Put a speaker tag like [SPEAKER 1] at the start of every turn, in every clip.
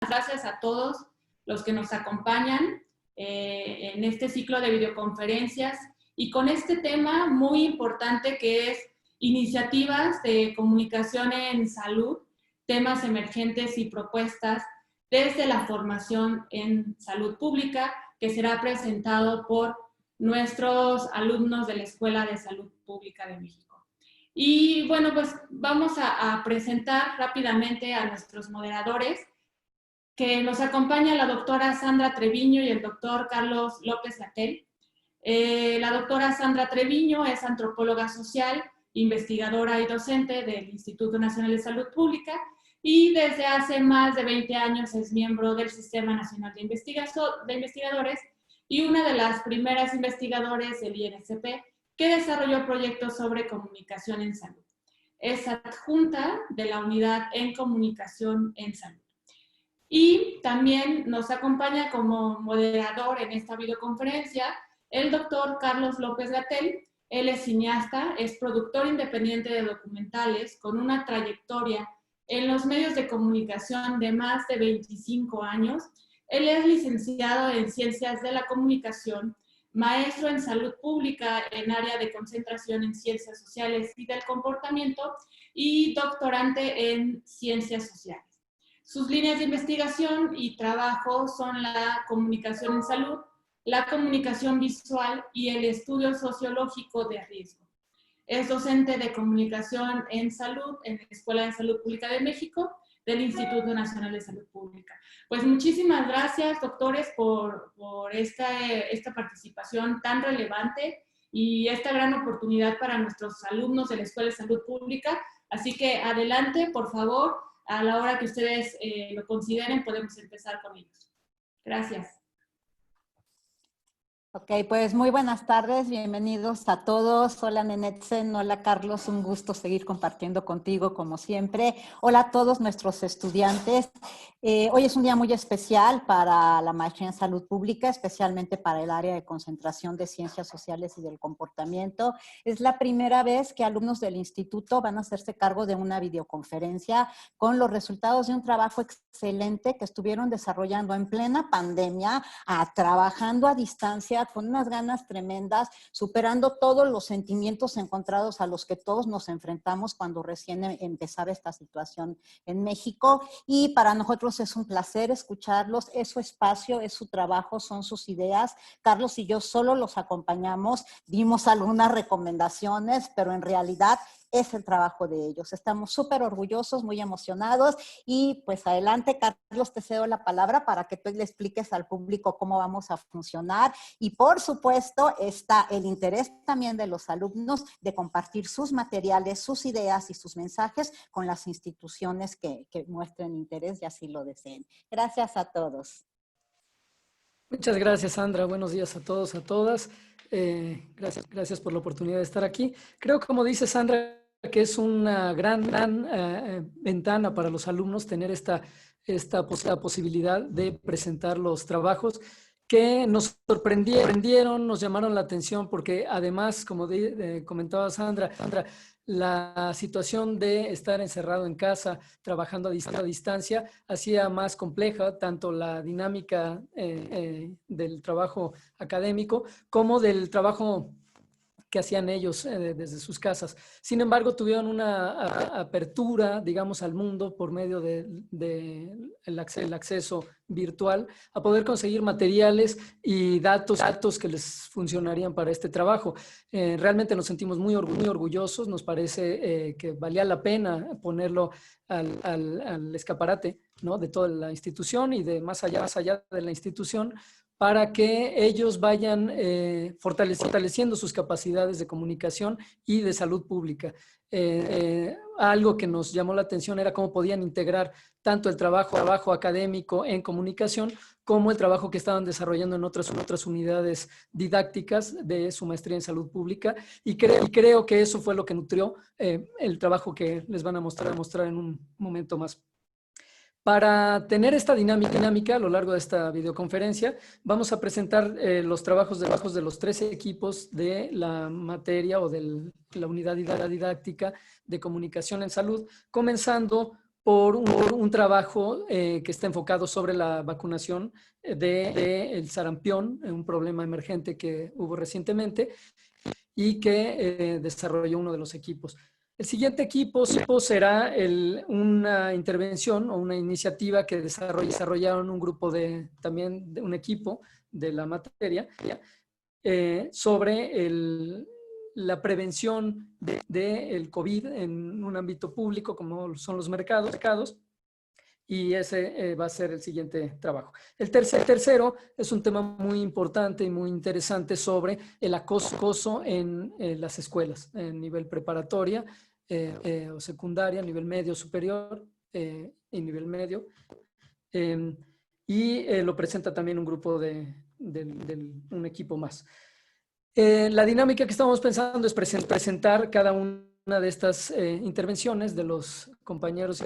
[SPEAKER 1] gracias a todos los que nos acompañan en este ciclo de videoconferencias y con este tema muy importante que es iniciativas de comunicación en salud, temas emergentes y propuestas desde la formación en salud pública, que será presentado por nuestros alumnos de la Escuela de Salud Pública de México. Y bueno, pues vamos a presentar rápidamente a nuestros moderadores, que nos acompaña la doctora Sandra Treviño y el doctor Carlos López Gatell. La doctora Sandra Treviño es antropóloga social, investigadora y docente del Instituto Nacional de Salud Pública y desde hace más de 20 años es miembro del Sistema Nacional de Investigadores y una de las primeras investigadoras del INSP que desarrolló proyectos sobre comunicación en salud. Es adjunta de la Unidad en Comunicación en Salud. Y también nos acompaña como moderador en esta videoconferencia el doctor Carlos López Gatell. Él es cineasta, es productor independiente de documentales con una trayectoria en los medios de comunicación de más de 25 años. Él es licenciado en Ciencias de la Comunicación, maestro en Salud Pública en área de concentración en Ciencias Sociales y del Comportamiento y doctorante en Ciencias Sociales. Sus líneas de investigación y trabajo son la comunicación en salud, la comunicación visual y el estudio sociológico de riesgo. Es docente de comunicación en salud en la Escuela de Salud Pública de México del Instituto Nacional de Salud Pública. Pues muchísimas gracias, doctores, por esta participación tan relevante y esta gran oportunidad para nuestros alumnos de la Escuela de Salud Pública. Así que adelante, por favor. A la hora que ustedes lo consideren, podemos empezar con ellos. Gracias.
[SPEAKER 2] Ok, pues muy buenas tardes, bienvenidos a todos. Hola Nenetzen, hola Carlos, un gusto seguir compartiendo contigo como siempre. Hola a todos nuestros estudiantes. Hoy es un día muy especial para la maestría en salud pública, especialmente para el área de concentración de ciencias sociales y del comportamiento. Es la primera vez que alumnos del instituto van a hacerse cargo de una videoconferencia con los resultados de un trabajo excelente que estuvieron desarrollando en plena pandemia, trabajando a distancia con unas ganas tremendas, superando todos los sentimientos encontrados a los que todos nos enfrentamos cuando recién empezaba esta situación en México. Y para nosotros es un placer escucharlos, es su espacio, es su trabajo, son sus ideas. Carlos y yo solo los acompañamos, dimos algunas recomendaciones, pero en realidad es el trabajo de ellos. Estamos súper orgullosos, muy emocionados y pues adelante, Carlos, te cedo la palabra para que tú le expliques al público cómo vamos a funcionar y por supuesto está el interés también de los alumnos de compartir sus materiales, sus ideas y sus mensajes con las instituciones que muestren interés y así lo deseen. Gracias a todos.
[SPEAKER 3] Muchas gracias, Sandra. Buenos días a todos, a todas. Gracias por la oportunidad de estar aquí. Creo, como dice Sandra, que es una gran ventana para los alumnos tener esta posibilidad de presentar los trabajos que nos sorprendieron, nos llamaron la atención, porque además, como comentaba Sandra, la situación de estar encerrado en casa, trabajando a distancia, hacía más compleja tanto la dinámica del trabajo académico como del trabajo que hacían ellos desde sus casas. Sin embargo, tuvieron una apertura, digamos, al mundo por medio del acceso virtual a poder conseguir materiales y datos que les funcionarían para este trabajo. Realmente nos sentimos muy orgullosos, nos parece que valía la pena ponerlo al escaparate, ¿no?, de toda la institución y de más allá de la institución, para que ellos vayan fortaleciendo sus capacidades de comunicación y de salud pública. Algo que nos llamó la atención era cómo podían integrar tanto el trabajo académico en comunicación como el trabajo que estaban desarrollando en otras unidades didácticas de su maestría en salud pública. Y creo que eso fue lo que nutrió el trabajo que les van a mostrar en un momento más. Para tener esta dinámica a lo largo de esta videoconferencia, vamos a presentar los trabajos de los 13 equipos de la materia o de la unidad didáctica de comunicación en salud, comenzando por un trabajo que está enfocado sobre la vacunación del sarampión, un problema emergente que hubo recientemente y que desarrolló uno de los equipos. El siguiente equipo será una intervención o una iniciativa que desarrollaron un grupo también de un equipo de la materia sobre la prevención del COVID en un ámbito público como son los mercados, y ese va a ser el siguiente trabajo. El tercero es un tema muy importante y muy interesante sobre el acoso en las escuelas, en nivel preparatoria o secundaria, nivel medio superior y nivel medio. Y lo presenta también un grupo un equipo más. La dinámica que estamos pensando es presentar cada una de estas intervenciones de los compañeros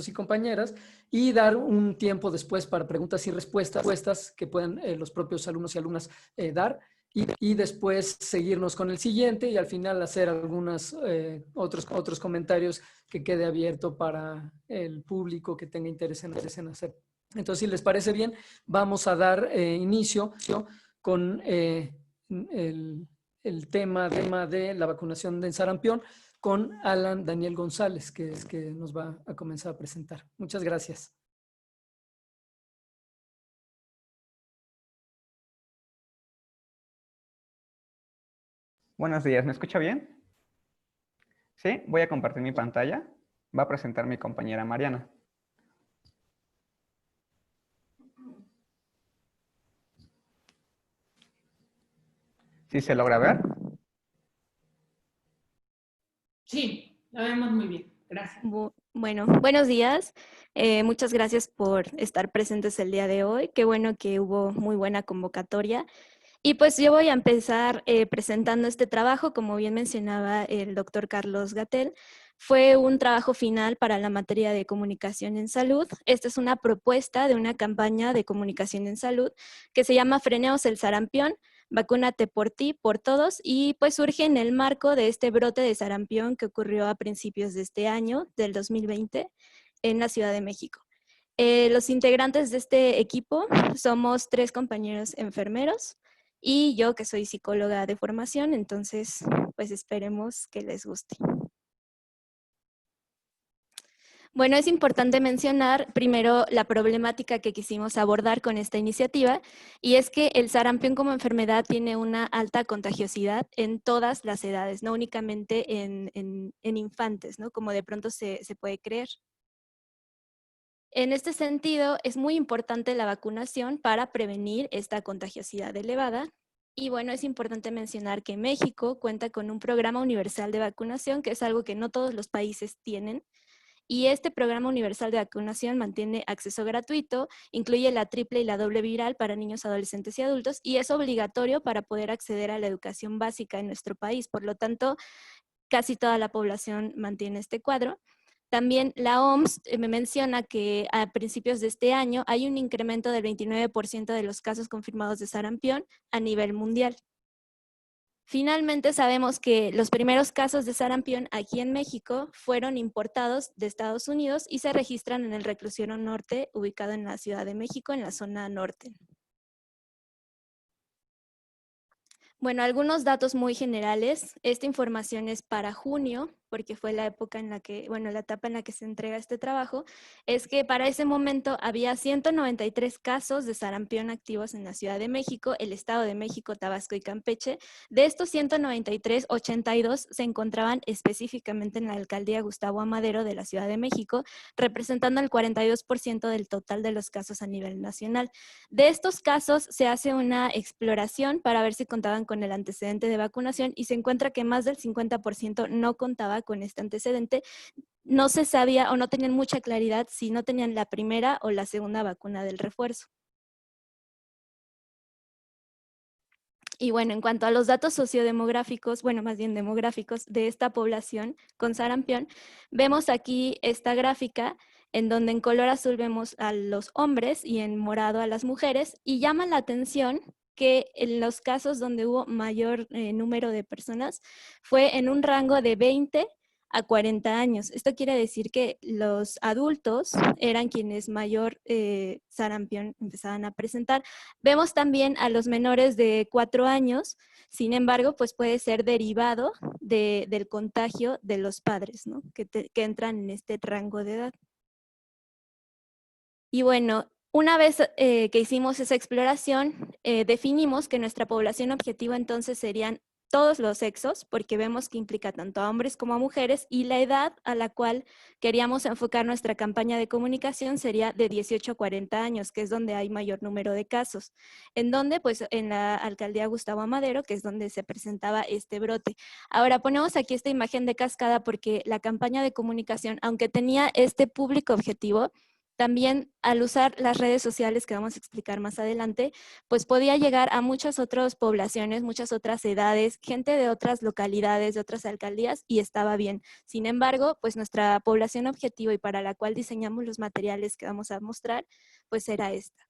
[SPEAKER 3] y compañeras y dar un tiempo después para preguntas y respuestas que puedan los propios alumnos y alumnas dar y después seguirnos con el siguiente y al final hacer algunos otros comentarios que quede abierto para el público que tenga interés en hacer. Entonces, si les parece bien, vamos a dar inicio con el tema de la vacunación de sarampión con Alan Daniel González, que nos va a comenzar a presentar. Muchas gracias.
[SPEAKER 4] Buenos días, ¿me escucha bien? Sí, voy a compartir mi pantalla. Va a presentar mi compañera Mariana. ¿Sí se logra ver?
[SPEAKER 1] Sí, la vemos muy bien. Gracias.
[SPEAKER 5] Bueno, buenos días. Muchas gracias por estar presentes el día de hoy. Qué bueno que hubo muy buena convocatoria. Y pues yo voy a empezar presentando este trabajo, como bien mencionaba el doctor Carlos Gatell. Fue un trabajo final para la materia de comunicación en salud. Esta es una propuesta de una campaña de comunicación en salud que se llama Frenemos el sarampión, vacúnate por ti, por todos, y pues surge en el marco de este brote de sarampión que ocurrió a principios de este año, del 2020, en la Ciudad de México. Los integrantes de este equipo somos 3 compañeros enfermeros, y yo que soy psicóloga de formación, entonces pues esperemos que les guste. Bueno, es importante mencionar primero la problemática que quisimos abordar con esta iniciativa, y es que el sarampión como enfermedad tiene una alta contagiosidad en todas las edades, no únicamente en infantes, ¿no? Como de pronto se puede creer. En este sentido, es muy importante la vacunación para prevenir esta contagiosidad elevada. Y bueno, es importante mencionar que México cuenta con un programa universal de vacunación, que es algo que no todos los países tienen. Y este programa universal de vacunación mantiene acceso gratuito, incluye la triple y la doble viral para niños, adolescentes y adultos, y es obligatorio para poder acceder a la educación básica en nuestro país. Por lo tanto, casi toda la población mantiene este cuadro. También la OMS me menciona que a principios de este año hay un incremento del 29% de los casos confirmados de sarampión a nivel mundial. Finalmente sabemos que los primeros casos de sarampión aquí en México fueron importados de Estados Unidos y se registran en el reclusorio norte, ubicado en la Ciudad de México, en la zona norte. Bueno, algunos datos muy generales. Esta información es para junio, porque fue la época en la que, bueno, la etapa en la que se entrega este trabajo, es que para ese momento había 193 casos de sarampión activos en la Ciudad de México, el Estado de México, Tabasco y Campeche. De estos 193, 82 se encontraban específicamente en la alcaldía Gustavo Amadero de la Ciudad de México, representando el 42% del total de los casos a nivel nacional. De estos casos se hace una exploración para ver si contaban con el antecedente de vacunación y se encuentra que más del 50% no contaba con este antecedente. No se sabía o no tenían mucha claridad si no tenían la primera o la segunda vacuna del refuerzo. Y bueno, en cuanto a los datos sociodemográficos, bueno, más bien demográficos de esta población con sarampión, vemos aquí esta gráfica en donde en color azul vemos a los hombres y en morado a las mujeres, y llama la atención que en los casos donde hubo mayor número de personas fue en un rango de 20 a 40 años. Esto quiere decir que los adultos eran quienes mayor sarampión empezaban a presentar. Vemos también a los menores de 4 años, sin embargo, pues puede ser derivado del contagio de los padres, ¿no? Que entran en este rango de edad. Y bueno, una vez que hicimos esa exploración, definimos que nuestra población objetivo entonces serían todos los sexos, porque vemos que implica tanto a hombres como a mujeres, y la edad a la cual queríamos enfocar nuestra campaña de comunicación sería de 18 a 40 años, que es donde hay mayor número de casos. ¿En donde? Pues en la alcaldía Gustavo Amadero, que es donde se presentaba este brote. Ahora ponemos aquí esta imagen de cascada porque la campaña de comunicación, aunque tenía este público objetivo, también al usar las redes sociales, que vamos a explicar más adelante, pues podía llegar a muchas otras poblaciones, muchas otras edades, gente de otras localidades, de otras alcaldías, y estaba bien. Sin embargo, pues nuestra población objetivo y para la cual diseñamos los materiales que vamos a mostrar, pues era esta.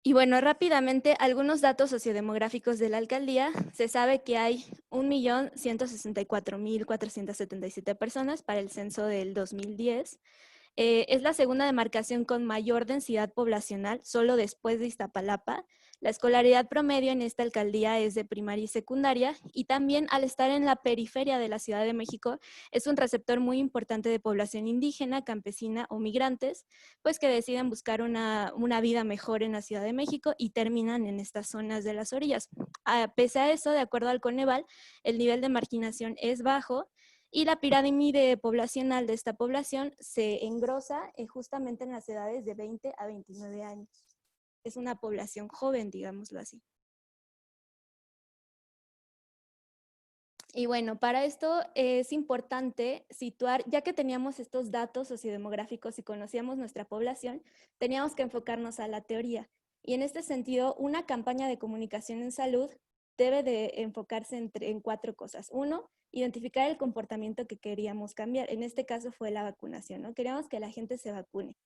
[SPEAKER 5] Y bueno, rápidamente, algunos datos sociodemográficos de la alcaldía. Se sabe que hay 1.164.477 personas para el censo del 2010. Es la segunda demarcación con mayor densidad poblacional, solo después de Iztapalapa. La escolaridad promedio en esta alcaldía es de primaria y secundaria, y también al estar en la periferia de la Ciudad de México, es un receptor muy importante de población indígena, campesina o migrantes, pues que deciden buscar una vida mejor en la Ciudad de México y terminan en estas zonas de las orillas. Pese a eso, de acuerdo al Coneval, el nivel de marginación es bajo, y la pirámide poblacional de esta población se engrosa justamente en las edades de 20 a 29 años. Es una población joven, digámoslo así. Y bueno, para esto es importante situar, ya que teníamos estos datos sociodemográficos y conocíamos nuestra población, teníamos que enfocarnos a la teoría. Y en este sentido, una campaña de comunicación en salud debe de enfocarse en 4 cosas. 1, identificar el comportamiento que queríamos cambiar. En este caso fue la vacunación, ¿no? Queríamos que la gente se vacune.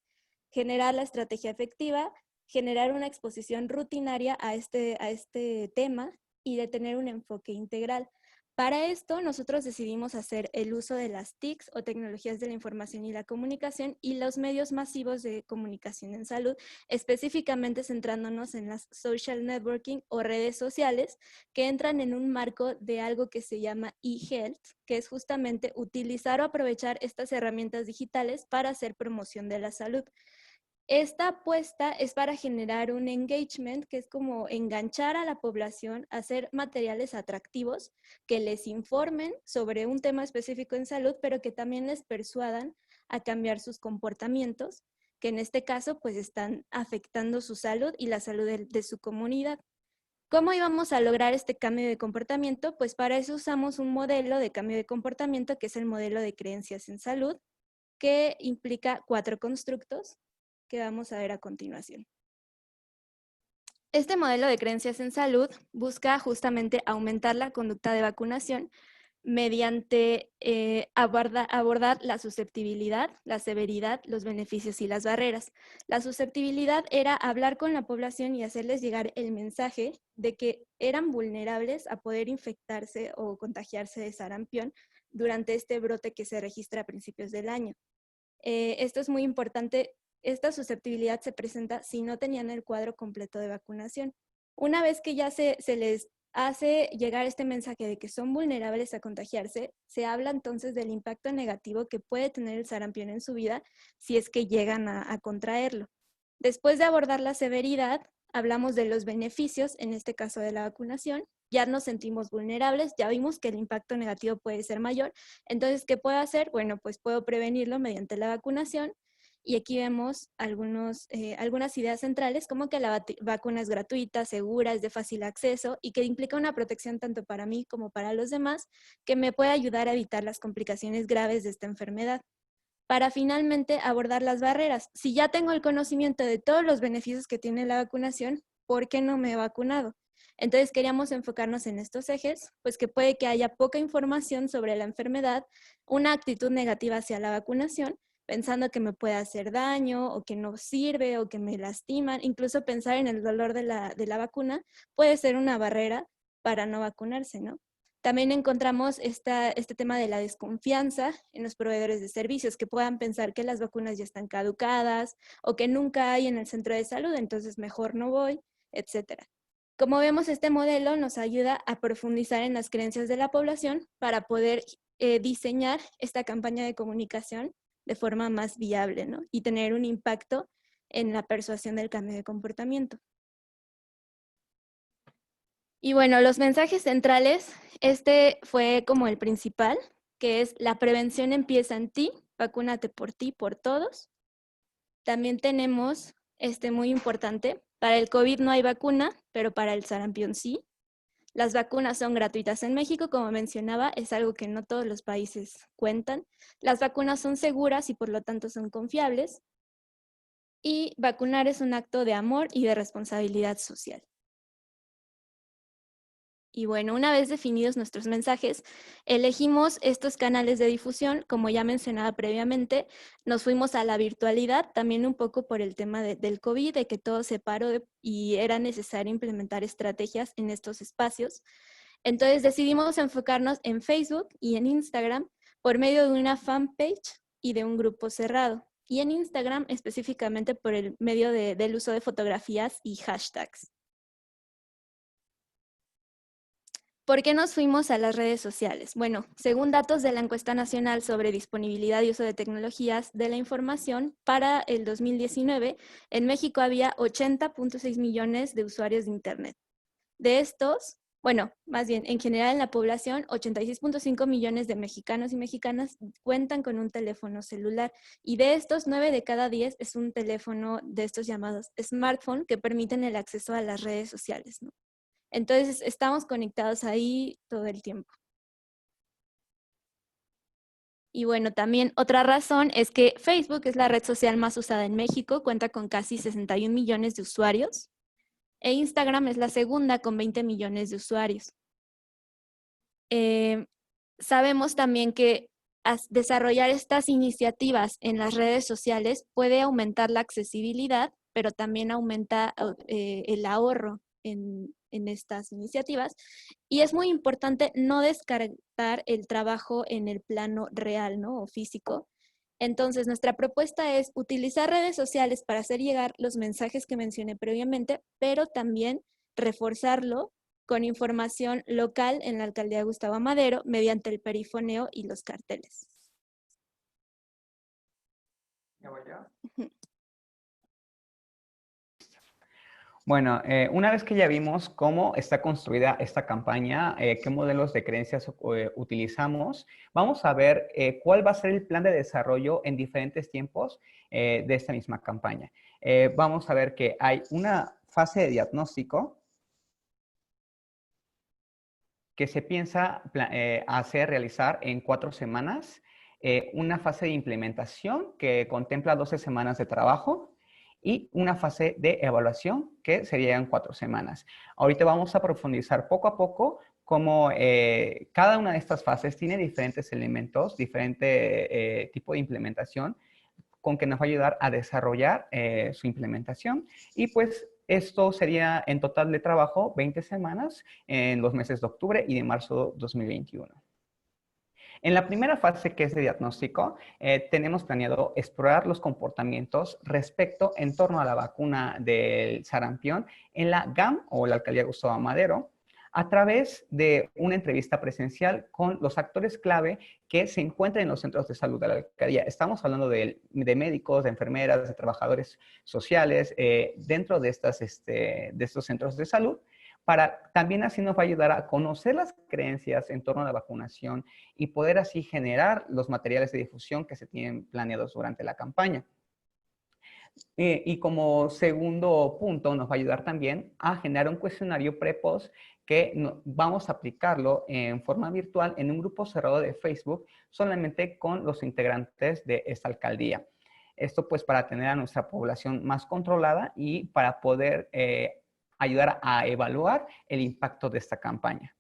[SPEAKER 5] Generar la estrategia efectiva, generar una exposición rutinaria a este tema y de tener un enfoque integral. Para esto, nosotros decidimos hacer el uso de las TICs o tecnologías de la información y la comunicación y los medios masivos de comunicación en salud, específicamente centrándonos en las social networking o redes sociales que entran en un marco de algo que se llama e-health, que es justamente utilizar o aprovechar estas herramientas digitales para hacer promoción de la salud. Esta apuesta es para generar un engagement, que es como enganchar a la población, hacer materiales atractivos que les informen sobre un tema específico en salud, pero que también les persuadan a cambiar sus comportamientos, que en este caso pues están afectando su salud y la salud de su comunidad. ¿Cómo íbamos a lograr este cambio de comportamiento? Pues para eso usamos un modelo de cambio de comportamiento que es el modelo de creencias en salud, que implica 4 constructos que vamos a ver a continuación. Este modelo de creencias en salud busca justamente aumentar la conducta de vacunación mediante abordar la susceptibilidad, la severidad, los beneficios y las barreras. La susceptibilidad era hablar con la población y hacerles llegar el mensaje de que eran vulnerables a poder infectarse o contagiarse de sarampión durante este brote que se registra a principios del año. Esto es muy importante. Esta susceptibilidad se presenta si no tenían el cuadro completo de vacunación. Una vez que ya se les hace llegar este mensaje de que son vulnerables a contagiarse, se habla entonces del impacto negativo que puede tener el sarampión en su vida si es que llegan a contraerlo. Después de abordar la severidad, hablamos de los beneficios, en este caso de la vacunación. Ya nos sentimos vulnerables, ya vimos que el impacto negativo puede ser mayor. Entonces, ¿qué puedo hacer? Bueno, pues puedo prevenirlo mediante la vacunación. Y aquí vemos algunas ideas centrales, como que la vacuna es gratuita, segura, es de fácil acceso y que implica una protección tanto para mí como para los demás, que me puede ayudar a evitar las complicaciones graves de esta enfermedad. Para finalmente abordar las barreras. Si ya tengo el conocimiento de todos los beneficios que tiene la vacunación, ¿por qué no me he vacunado? Entonces queríamos enfocarnos en estos ejes, pues que puede que haya poca información sobre la enfermedad, una actitud negativa hacia la vacunación, pensando que me puede hacer daño o que no sirve o que me lastiman. Incluso pensar en el dolor de la vacuna puede ser una barrera para no vacunarse, ¿no? También encontramos este tema de la desconfianza en los proveedores de servicios, que puedan pensar que las vacunas ya están caducadas o que nunca hay en el centro de salud, entonces mejor no voy, etc. Como vemos, este modelo nos ayuda a profundizar en las creencias de la población para poder diseñar esta campaña de comunicación de forma más viable, ¿no? Y tener un impacto en la persuasión del cambio de comportamiento. Y bueno, los mensajes centrales, este fue como el principal, que es la prevención empieza en ti, vacúnate por ti, por todos. También tenemos muy importante, para el COVID no hay vacuna, pero para el sarampión sí. Las vacunas son gratuitas en México, como mencionaba, es algo que no todos los países cuentan. Las vacunas son seguras y por lo tanto son confiables. Y vacunar es un acto de amor y de responsabilidad social. Y bueno, una vez definidos nuestros mensajes, elegimos estos canales de difusión. Como ya mencionaba previamente, nos fuimos a la virtualidad, también un poco por el tema del COVID, de que todo se paró y era necesario implementar estrategias en estos espacios. Entonces decidimos enfocarnos en Facebook y en Instagram por medio de una fanpage y de un grupo cerrado. Y en Instagram específicamente por el medio del uso de fotografías y hashtags. ¿Por qué nos fuimos a las redes sociales? Bueno, según datos de la Encuesta Nacional sobre Disponibilidad y Uso de Tecnologías de la Información, para el 2019, en México había 80.6 millones de usuarios de Internet. De estos, bueno, más bien, en general en la población, 86.5 millones de mexicanos y mexicanas cuentan con un teléfono celular. Y de estos, 9 de cada 10 es un teléfono de estos llamados smartphone que permiten el acceso a las redes sociales, ¿no? Entonces, estamos conectados ahí todo el tiempo. Y bueno, también otra razón es que Facebook es la red social más usada en México, cuenta con casi 61 millones de usuarios, e Instagram es la segunda con 20 millones de usuarios. Sabemos también que desarrollar estas iniciativas en las redes sociales puede aumentar la accesibilidad, pero también aumenta el ahorro en estas iniciativas. Y es muy importante no descartar el trabajo en el plano real, ¿no? O físico. Entonces, nuestra propuesta es utilizar redes sociales para hacer llegar los mensajes que mencioné previamente, pero también reforzarlo con información local en la alcaldía de Gustavo Amadero mediante el perifoneo y los carteles.
[SPEAKER 4] ¿Ya voy yo? Bueno, una vez que ya vimos cómo está construida esta campaña, qué modelos de creencias utilizamos, vamos a ver cuál va a ser el plan de desarrollo en diferentes tiempos de esta misma campaña. Vamos a ver que hay una fase de diagnóstico que se piensa realizar en 4 semanas, una fase de implementación que contempla 12 semanas de trabajo, y una fase de evaluación que serían 4 semanas. Ahorita vamos a profundizar poco a poco cómo cada una de estas fases tiene diferentes elementos, diferente tipo de implementación, con que nos va a ayudar a desarrollar su implementación. Y pues esto sería en total de trabajo 20 semanas en los meses de octubre y de marzo 2021. En la primera fase, que es de diagnóstico, tenemos planeado explorar los comportamientos respecto en torno a la vacuna del sarampión en la GAM o la alcaldía Gustavo Amadero, a través de una entrevista presencial con los actores clave que se encuentran en los centros de salud de la alcaldía. Estamos hablando de médicos, de enfermeras, de trabajadores sociales dentro de estos centros de salud. También así nos va a ayudar a conocer las creencias en torno a la vacunación y poder así generar los materiales de difusión que se tienen planeados durante la campaña. Y como segundo punto, nos va a ayudar también a generar un cuestionario pre-post que vamos a aplicarlo en forma virtual en un grupo cerrado de Facebook solamente con los integrantes de esta alcaldía. Esto pues para tener a nuestra población más controlada y para poder ayudar a evaluar el impacto de esta campaña.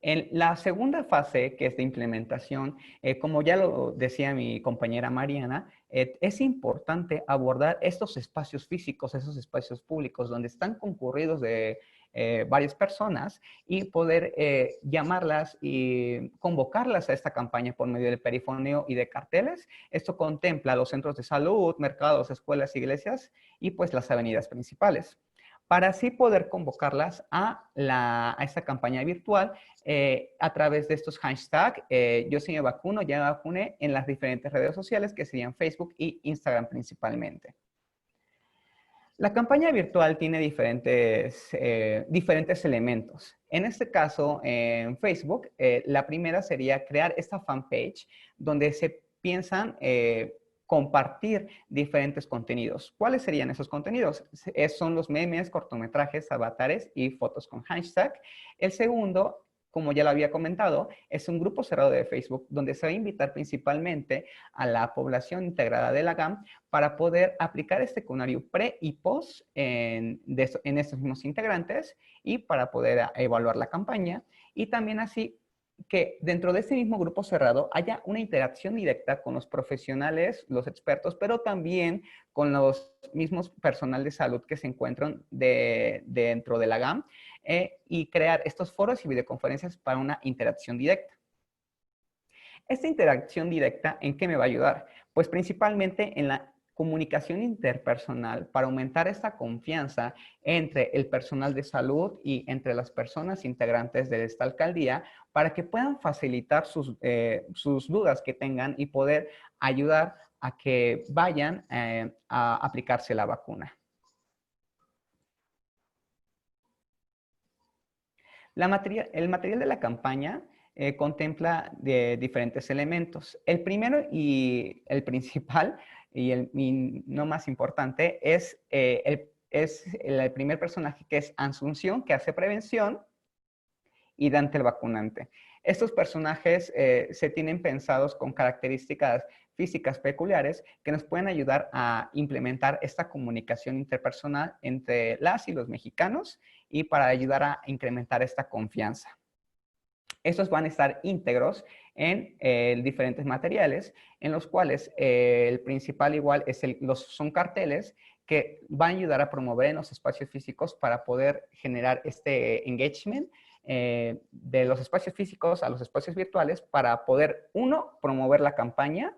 [SPEAKER 4] En la segunda fase, que es de implementación, como ya lo decía mi compañera Mariana, es importante abordar estos espacios físicos, esos espacios públicos donde están concurridos de varias personas y poder llamarlas y convocarlas a esta campaña por medio del perifoneo y de carteles. Esto contempla los centros de salud, mercados, escuelas, iglesias y pues las avenidas principales, para así poder convocarlas a esta campaña virtual a través de estos hashtags. Yo sí me vacuno, ya me vacuné, en las diferentes redes sociales que serían Facebook y Instagram principalmente. La campaña virtual tiene diferentes elementos. En este caso, en Facebook, la primera sería crear esta fanpage donde se piensan compartir diferentes contenidos. ¿Cuáles serían esos contenidos? Son los memes, cortometrajes, avatares y fotos con hashtag. El segundo, como ya lo había comentado, es un grupo cerrado de Facebook donde se va a invitar principalmente a la población integrada de la GAM para poder aplicar este cuestionario pre y post en estos mismos integrantes y para poder evaluar la campaña. Y también así que dentro de este mismo grupo cerrado haya una interacción directa con los profesionales, los expertos, pero también con los mismos personal de salud que se encuentran dentro de la GAM y crear estos foros y videoconferencias para una interacción directa. Esta interacción directa, ¿en qué me va a ayudar? Pues principalmente en la comunicación interpersonal para aumentar esta confianza entre el personal de salud y entre las personas integrantes de esta alcaldía para que puedan facilitar sus dudas que tengan y poder ayudar a que vayan a aplicarse la vacuna. El material de la campaña contempla diferentes elementos. El primero y el principal y no más importante es el primer personaje, que es Asunción, que hace prevención, y Dante el vacunante. Estos personajes se tienen pensados con características físicas peculiares que nos pueden ayudar a implementar esta comunicación interpersonal entre las y los mexicanos y para ayudar a incrementar esta confianza. Estos van a estar íntegros en diferentes materiales, en los cuales el principal igual son carteles que van a ayudar a promover en los espacios físicos para poder generar este engagement de los espacios físicos a los espacios virtuales para poder, uno, promover la campaña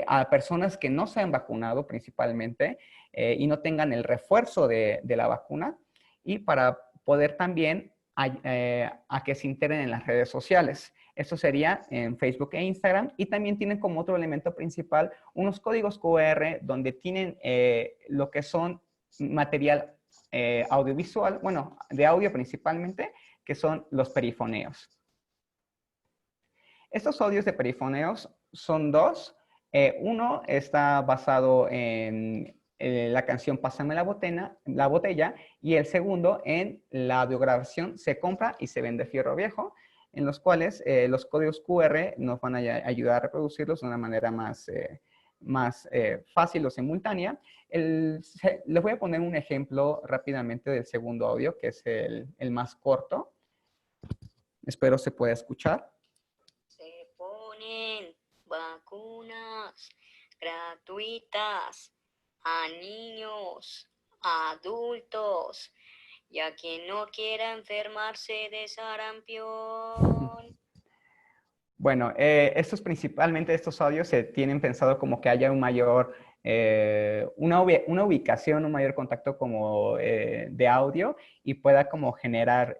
[SPEAKER 4] a personas que no se han vacunado principalmente y no tengan el refuerzo de la vacuna, y para poder también a que se integren en las redes sociales. Esto sería en Facebook e Instagram, y también tienen como otro elemento principal unos códigos QR donde tienen lo que son material audiovisual, bueno, de audio principalmente, que son los perifoneos. Estos audios de perifoneos son dos. Uno está basado en la canción Pásame la botella, y el segundo en la audiograbación Se compra y se vende fierro viejo, en los cuales los códigos QR nos van a ayudar a reproducirlos de una manera más fácil o simultánea. Les voy a poner un ejemplo rápidamente del segundo audio, que es el más corto. Espero se pueda escuchar.
[SPEAKER 6] Se ponen vacunas gratuitas a niños, adultos y a quien no quiera enfermarse de sarampión.
[SPEAKER 4] Bueno, principalmente estos audios se tienen pensado como que haya un mayor, una ubicación, un mayor contacto como de audio, y pueda como generar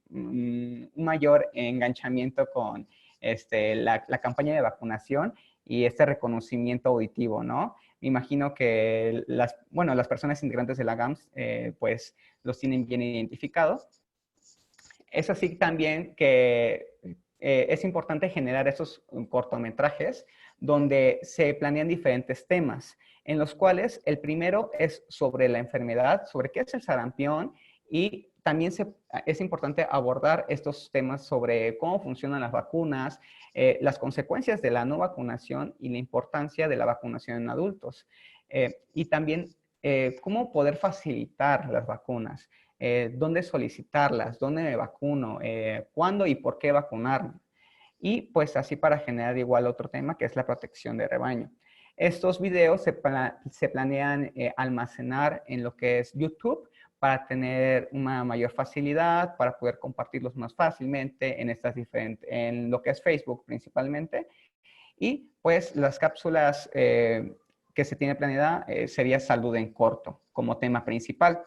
[SPEAKER 4] un mayor enganchamiento con la campaña de vacunación y este reconocimiento auditivo, ¿no? Me imagino que las personas integrantes de la GAMS pues los tienen bien identificados. Es así también que es importante generar esos cortometrajes donde se planean diferentes temas, en los cuales el primero es sobre la enfermedad, sobre qué es el sarampión, y también es importante abordar estos temas sobre cómo funcionan las vacunas, las consecuencias de la no vacunación y la importancia de la vacunación en adultos. Y también cómo poder facilitar las vacunas, dónde solicitarlas, dónde me vacuno, cuándo y por qué vacunarme. Y pues así para generar igual otro tema, que es la protección de rebaño. Estos videos se planean almacenar en lo que es YouTube, para tener una mayor facilidad, para poder compartirlos más fácilmente en en lo que es Facebook principalmente. Y pues las cápsulas que se tiene planeada sería salud en corto como tema principal.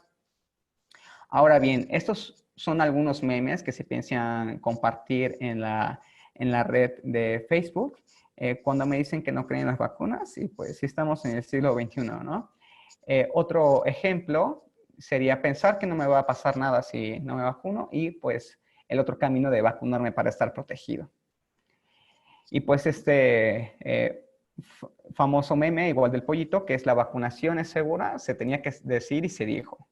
[SPEAKER 4] Ahora bien, estos son algunos memes que se piensan compartir en la red de Facebook cuando me dicen que no creen en las vacunas, y pues sí estamos en el siglo XXI, ¿no? Otro ejemplo sería pensar que no me va a pasar nada si no me vacuno, y pues el otro camino de vacunarme para estar protegido. Y pues famoso meme igual del pollito, que es la vacunación es segura, se tenía que decir y se dijo.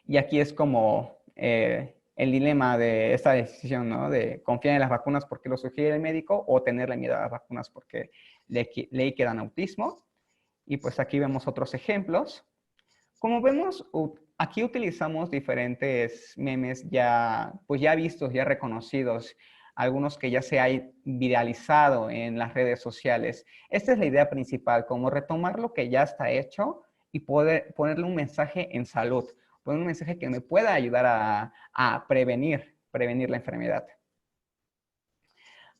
[SPEAKER 4] Y aquí es como el dilema de esta decisión, ¿no? De confiar en las vacunas porque lo sugiere el médico o tenerle miedo a las vacunas porque leí que dan autismo. Y pues aquí vemos otros ejemplos. Como vemos, aquí utilizamos diferentes memes ya vistos, ya reconocidos, algunos que ya se han viralizado en las redes sociales. Esta es la idea principal, como retomar lo que ya está hecho y poder ponerle un mensaje en salud, poner un mensaje que me pueda ayudar a prevenir la enfermedad.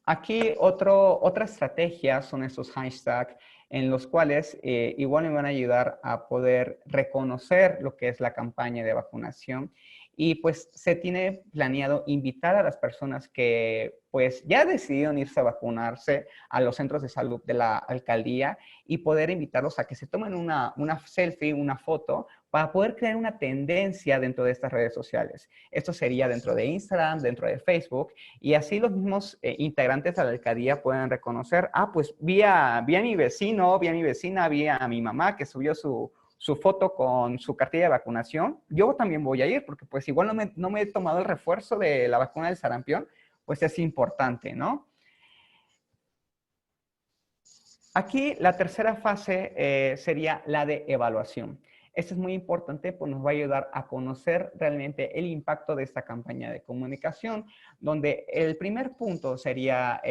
[SPEAKER 4] Aquí otra estrategia son estos hashtags en los cuales igual me van a ayudar a poder reconocer lo que es la campaña de vacunación, y pues se tiene planeado invitar a las personas que pues ya decidieron irse a vacunarse a los centros de salud de la alcaldía y poder invitarlos a que se tomen una selfie, una foto, para poder crear una tendencia dentro de estas redes sociales. Esto sería dentro de Instagram, dentro de Facebook, y así los mismos integrantes de la alcaldía pueden reconocer, pues vi a mi vecino, vi a mi vecina, vi a mi mamá que subió su foto con su cartilla de vacunación, yo también voy a ir, porque pues igual no me he tomado el refuerzo de la vacuna del sarampión, pues es importante, ¿no? Aquí la tercera fase sería la de evaluación. Esto es muy importante, pues nos va a ayudar a conocer realmente el impacto de esta campaña de comunicación, donde el primer punto sería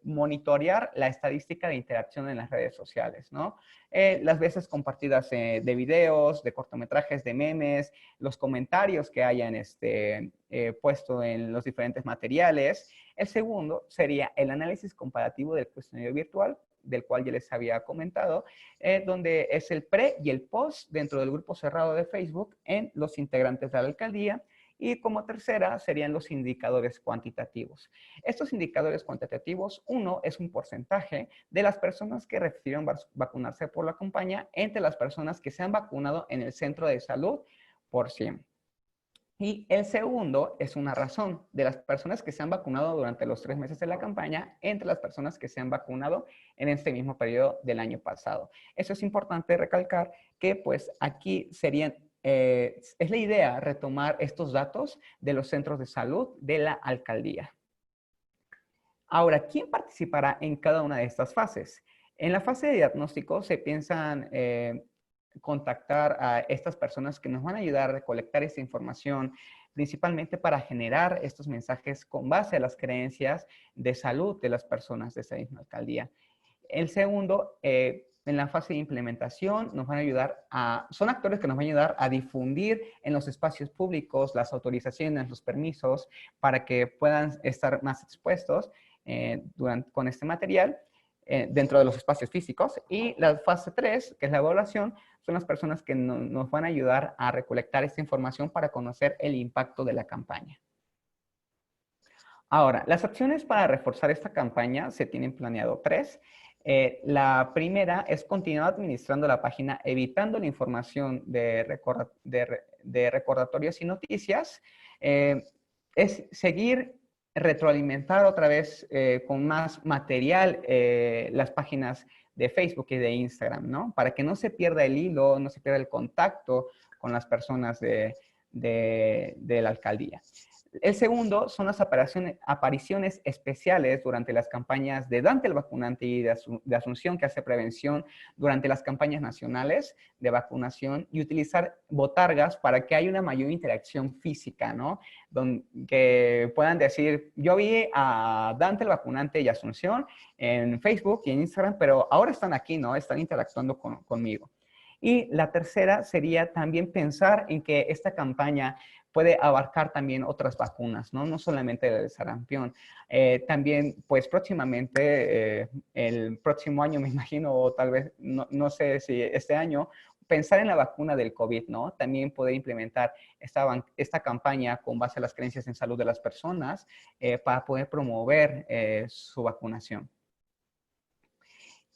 [SPEAKER 4] monitorear la estadística de interacción en las redes sociales, ¿no? Las veces compartidas de videos, de cortometrajes, de memes, los comentarios que hayan puesto en los diferentes materiales. El segundo sería el análisis comparativo del cuestionario virtual, del cual ya les había comentado, donde es el pre y el post dentro del grupo cerrado de Facebook en los integrantes de la alcaldía. Y como tercera serían los indicadores cuantitativos. Estos indicadores cuantitativos, uno es un porcentaje de las personas que recibieron vacunarse por la campaña entre las personas que se han vacunado en el centro de salud por 100. Y el segundo es una razón de las personas que se han vacunado durante los 3 meses de la campaña entre las personas que se han vacunado en este mismo periodo del año pasado. Eso es importante recalcar que pues aquí serían, es la idea retomar estos datos de los centros de salud de la alcaldía. Ahora, ¿quién participará en cada una de estas fases? En la fase de diagnóstico se piensan contactar a estas personas que nos van a ayudar a recolectar esta información, principalmente para generar estos mensajes con base a las creencias de salud de las personas de esa misma alcaldía. El segundo, en la fase de implementación, nos van a ayudar son actores que nos van a ayudar a difundir en los espacios públicos las autorizaciones, los permisos, para que puedan estar más expuestos con este material dentro de los espacios físicos. Y la fase 3, que es la evaluación, son las personas que nos van a ayudar a recolectar esta información para conocer el impacto de la campaña. Ahora, las acciones para reforzar esta campaña se tienen planeado 3. La primera es continuar administrando la página, evitando la información de recordatorios y noticias. Es seguir retroalimentar otra vez con más material las páginas de Facebook y de Instagram, ¿no? Para que no se pierda el hilo, no se pierda el contacto con las personas de la alcaldía. El segundo son las apariciones especiales durante las campañas de Dante el Vacunante y de Asunción, que hace prevención durante las campañas nacionales de vacunación, y utilizar botargas para que haya una mayor interacción física, ¿no? Que puedan decir, yo vi a Dante el Vacunante y Asunción en Facebook y en Instagram, pero ahora están aquí, ¿no? Están interactuando conmigo. Y la tercera sería también pensar en que esta campaña puede abarcar también otras vacunas, ¿no? No solamente el sarampión. También, pues próximamente, el próximo año, me imagino, o tal vez, no sé si este año, pensar en la vacuna del COVID, ¿no? También poder implementar esta campaña con base a las creencias en salud de las personas para poder promover su vacunación.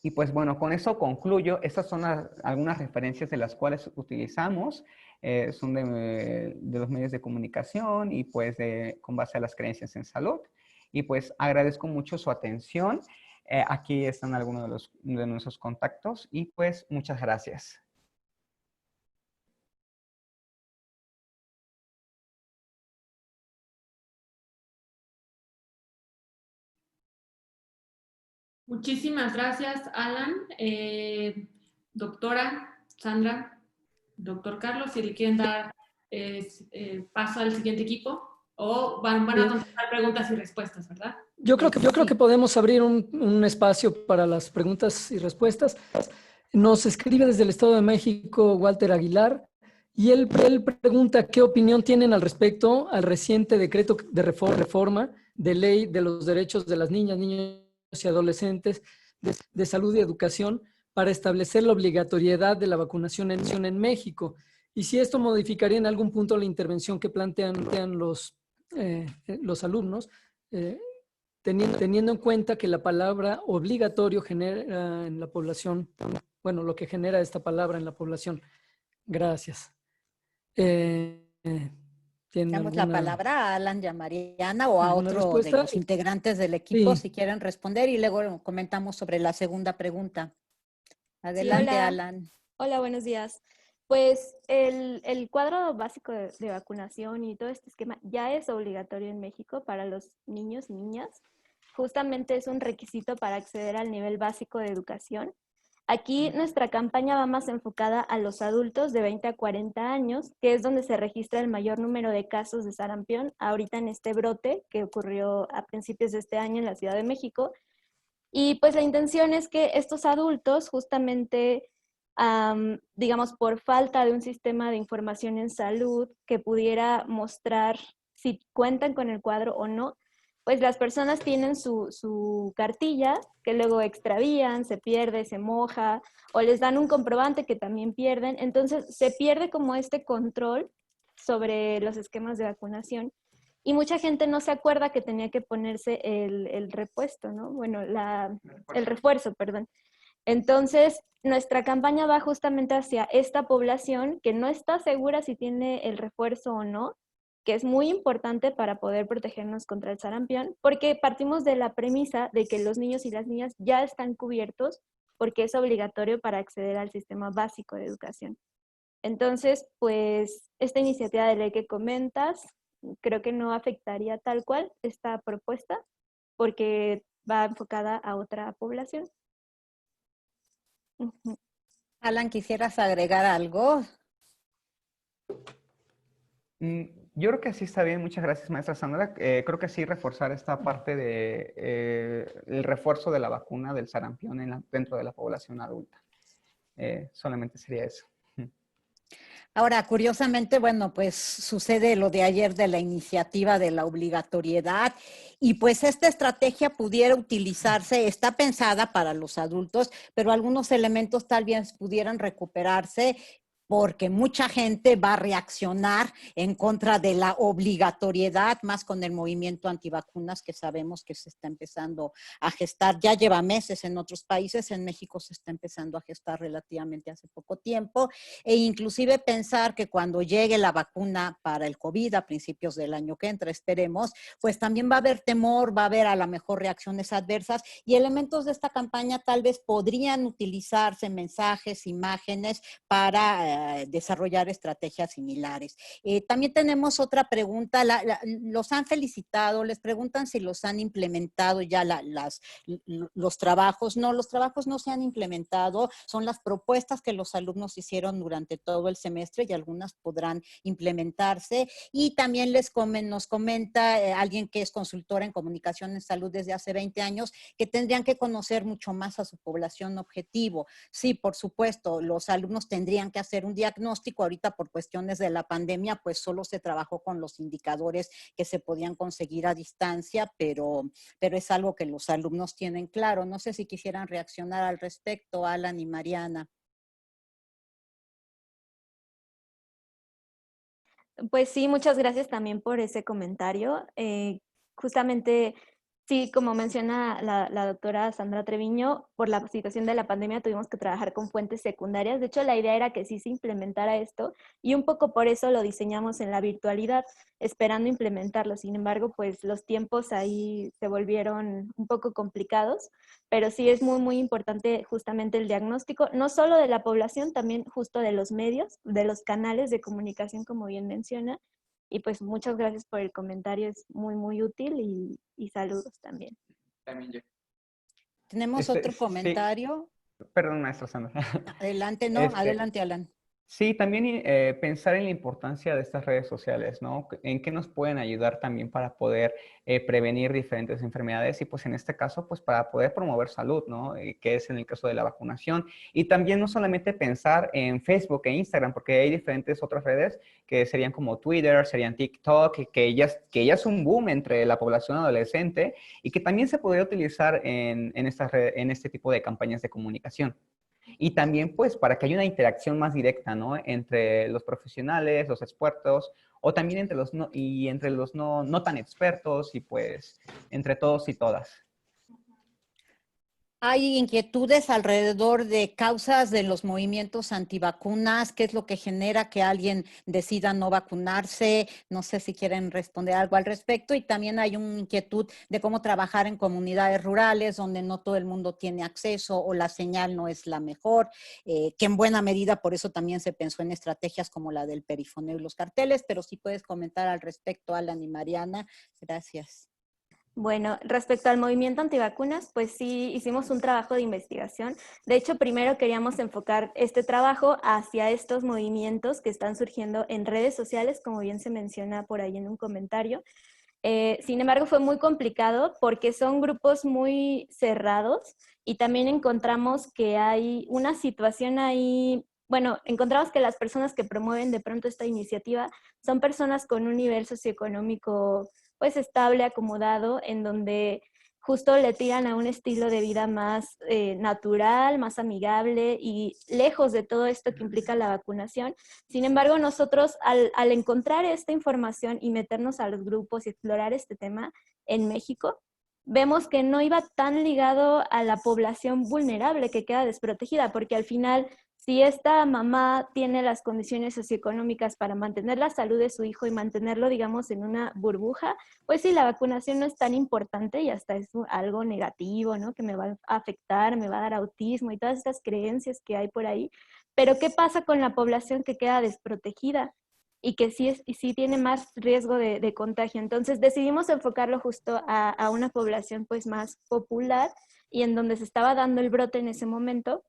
[SPEAKER 4] Y pues bueno, con eso concluyo. Estas son algunas referencias de las cuales utilizamos. Son de los medios de comunicación y pues con base a las creencias en salud. Y pues agradezco mucho su atención. Aquí están algunos de nuestros contactos y pues muchas gracias.
[SPEAKER 1] Muchísimas gracias, Alan. Doctora Sandra, doctor Carlos, si le quieren dar paso al siguiente equipo, o van a contestar preguntas y respuestas, ¿verdad?
[SPEAKER 3] Yo creo que podemos abrir un espacio para las preguntas y respuestas. Nos escribe desde el Estado de México Walter Aguilar y él pregunta qué opinión tienen al respecto al reciente decreto de reforma de ley de los derechos de las niñas, niños y adolescentes de salud y educación para establecer la obligatoriedad de la vacunación en México. Y si esto modificaría en algún punto la intervención que plantean los alumnos, teniendo en cuenta que la palabra obligatorio genera en la población, bueno, lo que genera esta palabra en la población. Gracias.
[SPEAKER 2] Damos la palabra a Alan y a Mariana o a otro
[SPEAKER 3] respuesta?
[SPEAKER 2] de los integrantes del equipo,
[SPEAKER 3] Sí.
[SPEAKER 2] si quieren responder, y luego comentamos sobre la segunda pregunta. Adelante,
[SPEAKER 5] Sí, hola.
[SPEAKER 2] Alan.
[SPEAKER 5] Hola, buenos días. Pues el cuadro básico de vacunación y todo este esquema ya es obligatorio en México para los niños y niñas. Justamente es un requisito para acceder al nivel básico de educación. Aquí nuestra campaña va más enfocada a los adultos de 20 a 40 años, que es donde se registra el mayor número de casos de sarampión ahorita en este brote que ocurrió a principios de este año en la Ciudad de México. Y pues la intención es que estos adultos justamente, digamos, por falta de un sistema de información en salud que pudiera mostrar si cuentan con el cuadro o no, pues las personas tienen su cartilla que luego extravían, se pierde, se moja, o les dan un comprobante que también pierden. Entonces se pierde como este control sobre los esquemas de vacunación. Y mucha gente no se acuerda que tenía que ponerse el repuesto, ¿no? Bueno, el refuerzo, perdón. Entonces, nuestra campaña va justamente hacia esta población que no está segura si tiene el refuerzo o no, que es muy importante para poder protegernos contra el sarampión, porque partimos de la premisa de que los niños y las niñas ya están cubiertos porque es obligatorio para acceder al sistema básico de educación. Entonces, pues, esta iniciativa de ley que comentas, creo que no afectaría tal cual esta propuesta, porque va enfocada a otra población.
[SPEAKER 2] Alan, ¿quisieras agregar algo?
[SPEAKER 4] Yo creo que sí está bien. Muchas gracias, maestra Sandra. Creo que sí reforzar esta parte de el refuerzo de la vacuna del sarampión dentro de la población adulta. Solamente sería eso.
[SPEAKER 2] Ahora, curiosamente, bueno, pues sucede lo de ayer de la iniciativa de la obligatoriedad y pues esta estrategia pudiera utilizarse, está pensada para los adultos, pero algunos elementos tal vez pudieran recuperarse porque mucha gente va a reaccionar en contra de la obligatoriedad, más con el movimiento antivacunas que sabemos que se está empezando a gestar. Ya lleva meses en otros países, en México se está empezando a gestar relativamente hace poco tiempo, e inclusive pensar que cuando llegue la vacuna para el COVID a principios del año que entra, esperemos, pues también va a haber temor, va a haber a lo mejor reacciones adversas y elementos de esta campaña tal vez podrían utilizarse, mensajes, imágenes para desarrollar estrategias similares. También tenemos otra pregunta, los han felicitado, les preguntan si los han implementado ya los trabajos. No, los trabajos no se han implementado, son las propuestas que los alumnos hicieron durante todo el semestre y algunas podrán implementarse. Y también nos comenta alguien que es consultora en comunicación en salud desde hace 20 años, que tendrían que conocer mucho más a su población objetivo. Sí, por supuesto, los alumnos tendrían que hacer un diagnóstico. Ahorita por cuestiones de la pandemia, pues solo se trabajó con los indicadores que se podían conseguir a distancia, pero es algo que los alumnos tienen claro. No sé si quisieran reaccionar al respecto, Alan y Mariana.
[SPEAKER 5] Pues sí, muchas gracias también por ese comentario. Justamente, sí, como menciona la doctora Sandra Treviño, por la situación de la pandemia tuvimos que trabajar con fuentes secundarias. De hecho, la idea era que sí se implementara esto y un poco por eso lo diseñamos en la virtualidad, esperando implementarlo. Sin embargo, pues los tiempos ahí se volvieron un poco complicados, pero sí es muy, muy importante justamente el diagnóstico, no solo de la población, también justo de los medios, de los canales de comunicación, como bien menciona. Y pues muchas gracias por el comentario, es muy, muy útil y saludos también.
[SPEAKER 4] También yo.
[SPEAKER 2] Tenemos otro
[SPEAKER 4] Sí,
[SPEAKER 2] comentario.
[SPEAKER 4] perdón, maestra Sandra.
[SPEAKER 2] Adelante, no, adelante, Alan.
[SPEAKER 4] Sí, también pensar en la importancia de estas redes sociales, ¿no? En qué nos pueden ayudar también para poder prevenir diferentes enfermedades y pues en este caso pues para poder promover salud, ¿no? Que es en el caso de la vacunación. Y también no solamente pensar en Facebook e Instagram, porque hay diferentes otras redes que serían como Twitter, serían TikTok, que ya es un boom entre la población adolescente y que también se podría utilizar en este tipo de campañas de comunicación. Y también, pues, para que haya una interacción más directa, ¿no? Entre los profesionales, los expertos, o también entre los no tan expertos y, pues, entre todos y todas.
[SPEAKER 2] Hay inquietudes alrededor de causas de los movimientos antivacunas, qué es lo que genera que alguien decida no vacunarse. No sé si quieren responder algo al respecto. Y también hay una inquietud de cómo trabajar en comunidades rurales donde no todo el mundo tiene acceso o la señal no es la mejor, que en buena medida por eso también se pensó en estrategias como la del perifoneo y los carteles, pero sí puedes comentar al respecto, Alan y Mariana. Gracias.
[SPEAKER 5] Bueno, respecto al movimiento antivacunas, pues sí hicimos un trabajo de investigación. De hecho, primero queríamos enfocar este trabajo hacia estos movimientos que están surgiendo en redes sociales, como bien se menciona por ahí en un comentario. Sin embargo, fue muy complicado porque son grupos muy cerrados y también encontramos que hay una situación ahí. Bueno, encontramos que las personas que promueven de pronto esta iniciativa son personas con un nivel socioeconómico pues estable, acomodado, en donde justo le tiran a un estilo de vida más natural, más amigable y lejos de todo esto que implica la vacunación. Sin embargo, nosotros al encontrar esta información y meternos a los grupos y explorar este tema en México, vemos que no iba tan ligado a la población vulnerable que queda desprotegida, porque al final, si esta mamá tiene las condiciones socioeconómicas para mantener la salud de su hijo y mantenerlo, digamos, en una burbuja, pues sí, la vacunación no es tan importante y hasta es algo negativo, ¿no? Que me va a afectar, me va a dar autismo y todas estas creencias que hay por ahí. Pero ¿qué pasa con la población que queda desprotegida y que sí tiene más riesgo de contagio? Entonces decidimos enfocarlo justo a una población pues más popular y en donde se estaba dando el brote en ese momento.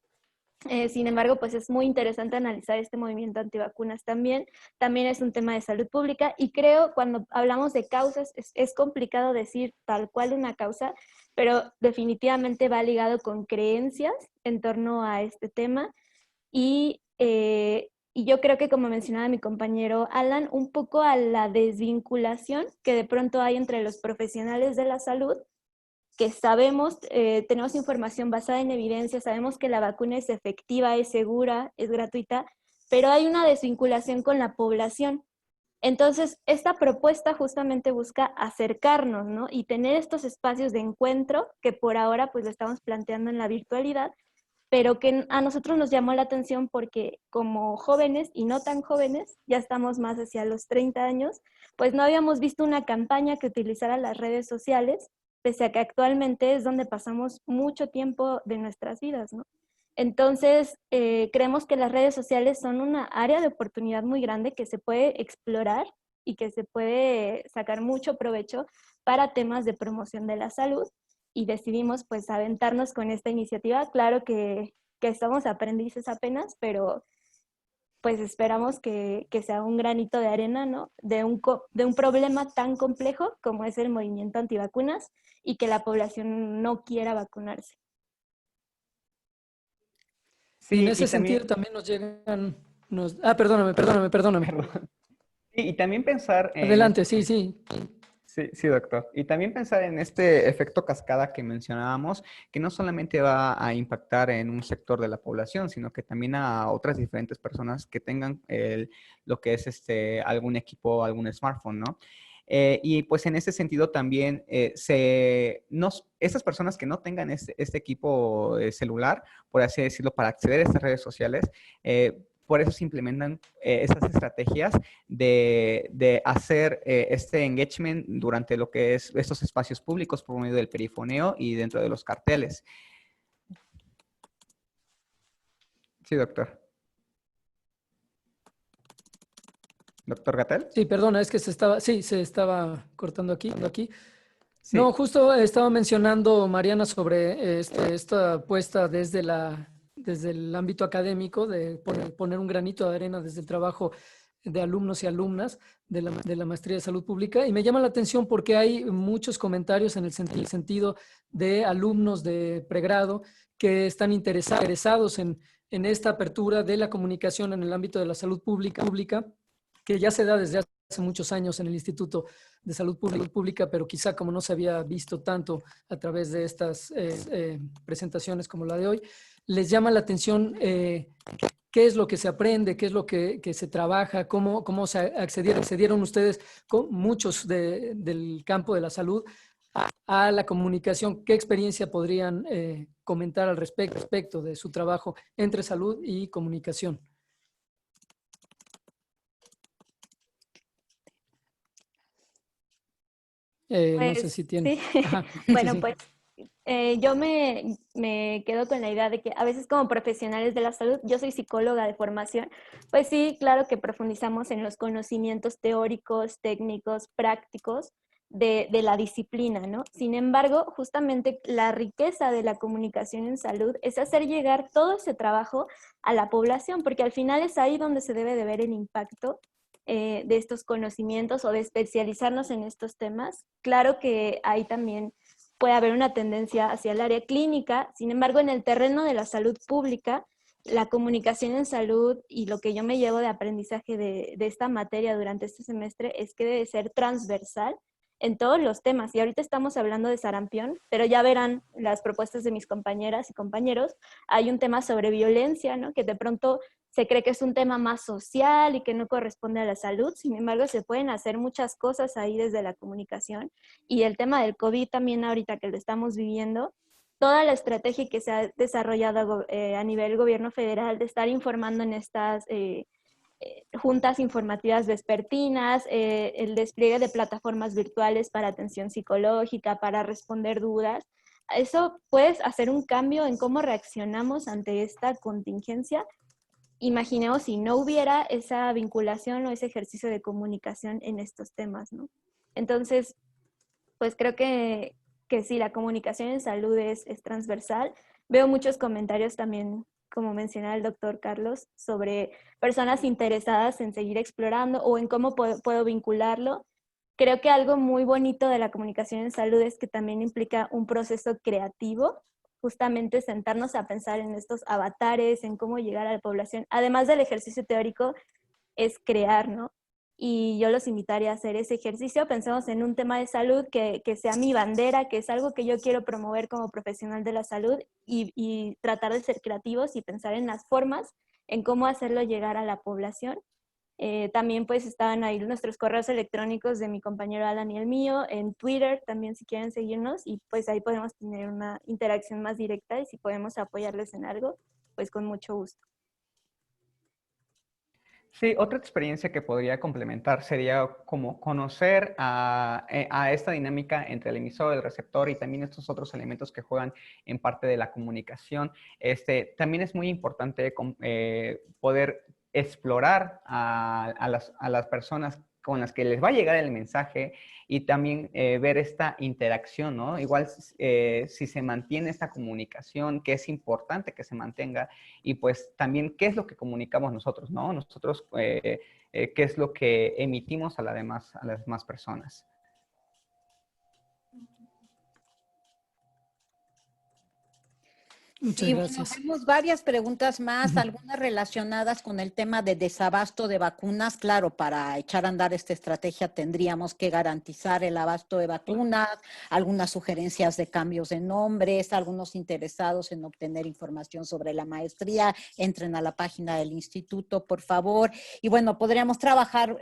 [SPEAKER 5] Sin embargo, pues es muy interesante analizar este movimiento antivacunas también. También es un tema de salud pública y creo cuando hablamos de causas es complicado decir tal cual una causa, pero definitivamente va ligado con creencias en torno a este tema y yo creo que como mencionaba mi compañero Alan, un poco a la desvinculación que de pronto hay entre los profesionales de la salud que sabemos, tenemos información basada en evidencia, sabemos que la vacuna es efectiva, es segura, es gratuita, pero hay una desvinculación con la población. Entonces, esta propuesta justamente busca acercarnos, ¿no? Y tener estos espacios de encuentro que por ahora pues lo estamos planteando en la virtualidad, pero que a nosotros nos llamó la atención porque como jóvenes y no tan jóvenes, ya estamos más hacia los 30 años, pues no habíamos visto una campaña que utilizara las redes sociales, pese a que actualmente es donde pasamos mucho tiempo de nuestras vidas, ¿no? Entonces, creemos que las redes sociales son una área de oportunidad muy grande que se puede explorar y que se puede sacar mucho provecho para temas de promoción de la salud, y decidimos pues aventarnos con esta iniciativa. Claro que somos aprendices apenas, pero pues esperamos que sea un granito de arena, ¿no? De un problema tan complejo como es el movimiento antivacunas y que la población no quiera vacunarse.
[SPEAKER 3] Y en
[SPEAKER 4] Sí, y
[SPEAKER 3] ese sentido
[SPEAKER 4] también,
[SPEAKER 3] también nos llegan, perdóname.
[SPEAKER 4] perdón. Sí, y también pensar en
[SPEAKER 3] Adelante,
[SPEAKER 4] esto.
[SPEAKER 3] sí, sí.
[SPEAKER 4] Sí, sí, doctor. Y también pensar en este efecto cascada que mencionábamos, que no solamente va a impactar en un sector de la población, sino que también a otras diferentes personas que tengan lo que es algún equipo, algún smartphone, ¿no? Y pues en ese sentido también, esas personas que no tengan este equipo celular, por así decirlo, para acceder a estas redes sociales, por eso se implementan esas estrategias de hacer este engagement durante lo que es estos espacios públicos por medio del perifoneo y dentro de los carteles. Sí, doctor. ¿Doctor Gatel?
[SPEAKER 3] Sí, perdona, es que se estaba cortando aquí. No,
[SPEAKER 4] Sí.
[SPEAKER 3] justo estaba mencionando, Mariana, sobre esta apuesta desde el ámbito académico de poner un granito de arena desde el trabajo de alumnos y alumnas de la maestría de salud pública. Y me llama la atención porque hay muchos comentarios en el sentido de alumnos de pregrado que están interesados en esta apertura de la comunicación en el ámbito de la salud pública, que ya se da desde hace muchos años en el Instituto de Salud Pública, pero quizá como no se había visto tanto a través de estas presentaciones como la de hoy, les llama la atención qué es lo que se aprende, qué es lo que se trabaja, cómo se accedieron ustedes, muchos del campo de la salud, a la comunicación. ¿Qué experiencia podrían comentar al respecto de su trabajo entre salud y comunicación? No sé
[SPEAKER 5] Pues
[SPEAKER 3] si tiene.
[SPEAKER 5] sí,
[SPEAKER 3] Ajá, sí,
[SPEAKER 5] bueno,
[SPEAKER 3] sí.
[SPEAKER 5] pues yo me quedo con la idea de que a veces como profesionales de la salud, yo soy psicóloga de formación, pues sí, claro que profundizamos en los conocimientos teóricos, técnicos, prácticos de la disciplina, ¿no? Sin embargo, justamente la riqueza de la comunicación en salud es hacer llegar todo ese trabajo a la población, porque al final es ahí donde se debe de ver el impacto de estos conocimientos o de especializarnos en estos temas. Claro que ahí también puede haber una tendencia hacia el área clínica, sin embargo, en el terreno de la salud pública, la comunicación en salud y lo que yo me llevo de aprendizaje de esta materia durante este semestre es que debe ser transversal en todos los temas. Y ahorita estamos hablando de sarampión, pero ya verán las propuestas de mis compañeras y compañeros. Hay un tema sobre violencia, ¿no? Que de pronto se cree que es un tema más social y que no corresponde a la salud. Sin embargo, se pueden hacer muchas cosas ahí desde la comunicación. Y el tema del COVID también ahorita que lo estamos viviendo, toda la estrategia que se ha desarrollado a nivel gobierno federal de estar informando en estas juntas informativas vespertinas, el despliegue de plataformas virtuales para atención psicológica, para responder dudas. Eso puede hacer un cambio en cómo reaccionamos ante esta contingencia. Imaginemos si no hubiera esa vinculación o ese ejercicio de comunicación en estos temas, ¿no? Entonces, pues creo que sí, la comunicación en salud es transversal. Veo muchos comentarios también, como mencionaba el doctor Carlos, sobre personas interesadas en seguir explorando o en cómo puedo vincularlo. Creo que algo muy bonito de la comunicación en salud es que también implica un proceso creativo, justamente sentarnos a pensar en estos avatares, en cómo llegar a la población. Además del ejercicio teórico, es crear, ¿no? Y yo los invitaría a hacer ese ejercicio. Pensemos en un tema de salud que sea mi bandera, que es algo que yo quiero promover como profesional de la salud y tratar de ser creativos y pensar en las formas, en cómo hacerlo llegar a la población. También pues estaban ahí nuestros correos electrónicos de mi compañero Alan y el mío, en Twitter también si quieren seguirnos y pues ahí podemos tener una interacción más directa y si podemos apoyarles en algo, pues con mucho gusto.
[SPEAKER 4] Sí, otra experiencia que podría complementar sería como conocer a esta dinámica entre el emisor, el receptor y también estos otros elementos que juegan en parte de la comunicación. También es muy importante poder explorar a las personas con las que les va a llegar el mensaje y también ver esta interacción, ¿no? Igual si se mantiene esta comunicación, que es importante que se mantenga, y pues también qué es lo que comunicamos nosotros, ¿no? Nosotros, qué es lo que emitimos a las demás personas.
[SPEAKER 3] Muchas
[SPEAKER 2] Sí, bueno,
[SPEAKER 3] gracias.
[SPEAKER 2] vemos varias preguntas más,
[SPEAKER 3] Ujú.
[SPEAKER 2] algunas relacionadas con el tema de desabasto de vacunas. Claro, para echar a andar esta estrategia tendríamos que garantizar el abasto de vacunas, algunas sugerencias de cambios de nombres, algunos interesados en obtener información sobre la maestría, entren a la página del instituto, por favor. Y bueno, podríamos trabajar,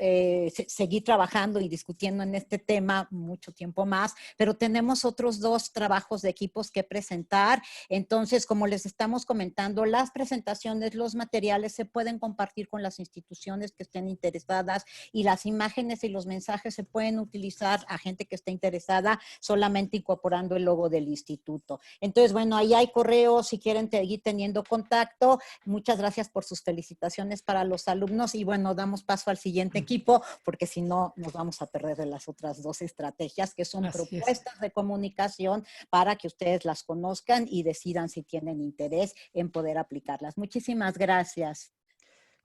[SPEAKER 2] seguir trabajando y discutiendo en este tema mucho tiempo más, pero tenemos otros 2 trabajos de equipos que presentar. Entonces, como les estamos comentando, las presentaciones, los materiales se pueden compartir con las instituciones que estén interesadas y las imágenes y los mensajes se pueden utilizar a gente que esté interesada solamente incorporando el logo del instituto. Entonces, bueno, ahí hay correos si quieren seguir teniendo contacto. Muchas gracias por sus felicitaciones para los alumnos y bueno, damos paso al siguiente equipo porque si no nos vamos a perder de las otras 2 estrategias que son
[SPEAKER 3] Así es.
[SPEAKER 2] propuestas de comunicación para que ustedes las conozcan y decidan si tienen interés en poder aplicarlas. Muchísimas gracias.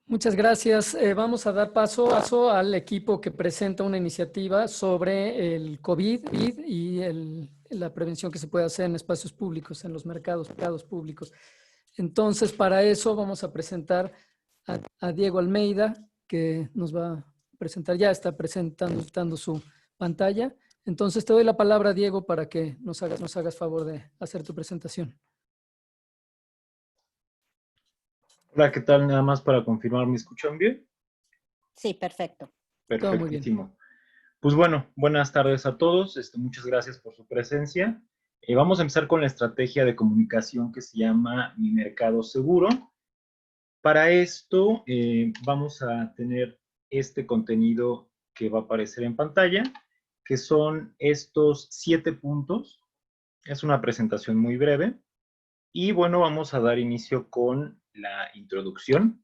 [SPEAKER 3] Muchas gracias. Vamos a dar paso al equipo que presenta una iniciativa sobre el COVID y la prevención que se puede hacer en espacios públicos, en los mercados públicos. Entonces, para eso vamos a presentar a Diego Almeida, que nos va a presentar, ya está presentando su pantalla. Entonces, te doy la palabra, Diego, para que nos hagas favor de hacer tu presentación.
[SPEAKER 7] Hola, ¿qué tal? Nada más para confirmar, ¿me escuchan bien?
[SPEAKER 2] Sí, perfecto.
[SPEAKER 3] Todo muy bien.
[SPEAKER 7] Perfectísimo. Pues bueno, buenas tardes a todos. Muchas gracias por su presencia. Vamos a empezar con la estrategia de comunicación que se llama Mi Mercado Seguro. Para esto vamos a tener este contenido que va a aparecer en pantalla, que son estos 7 puntos. Es una presentación muy breve. Y bueno, vamos a dar inicio con la introducción.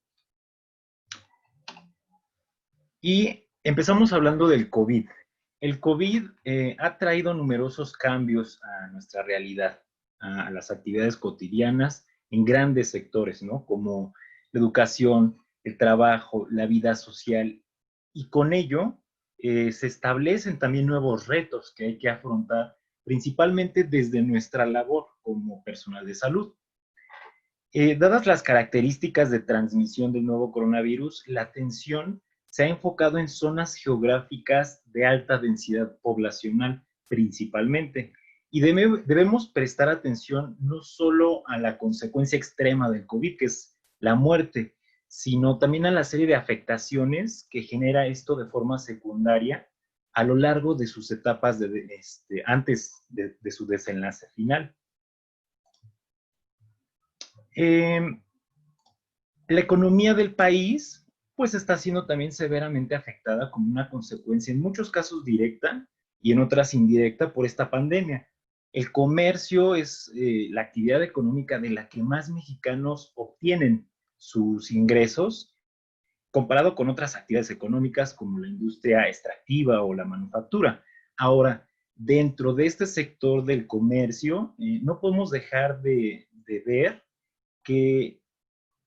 [SPEAKER 7] Y empezamos hablando del COVID. El COVID ha traído numerosos cambios a nuestra realidad, a las actividades cotidianas en grandes sectores, ¿no? Como la educación, el trabajo, la vida social. Y con ello se establecen también nuevos retos que hay que afrontar, principalmente desde nuestra labor como personal de salud. Dadas las características de transmisión del nuevo coronavirus, la atención se ha enfocado en zonas geográficas de alta densidad poblacional principalmente. Y debemos prestar atención no solo a la consecuencia extrema del COVID, que es la muerte, sino también a la serie de afectaciones que genera esto de forma secundaria a lo largo de sus etapas antes de su desenlace final. La economía del país pues está siendo también severamente afectada como una consecuencia, en muchos casos directa y en otras indirecta por esta pandemia. El comercio es la actividad económica de la que más mexicanos obtienen sus ingresos comparado con otras actividades económicas como la industria extractiva o la manufactura. Ahora, dentro de este sector del comercio, no podemos dejar de ver que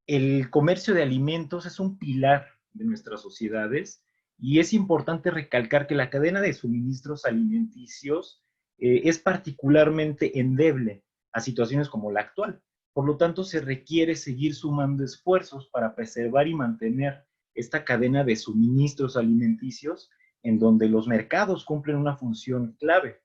[SPEAKER 7] el comercio de alimentos es un pilar de nuestras sociedades y es importante recalcar que la cadena de suministros alimenticios es particularmente endeble a situaciones como la actual. Por lo tanto, se requiere seguir sumando esfuerzos para preservar y mantener esta cadena de suministros alimenticios en donde los mercados cumplen una función clave.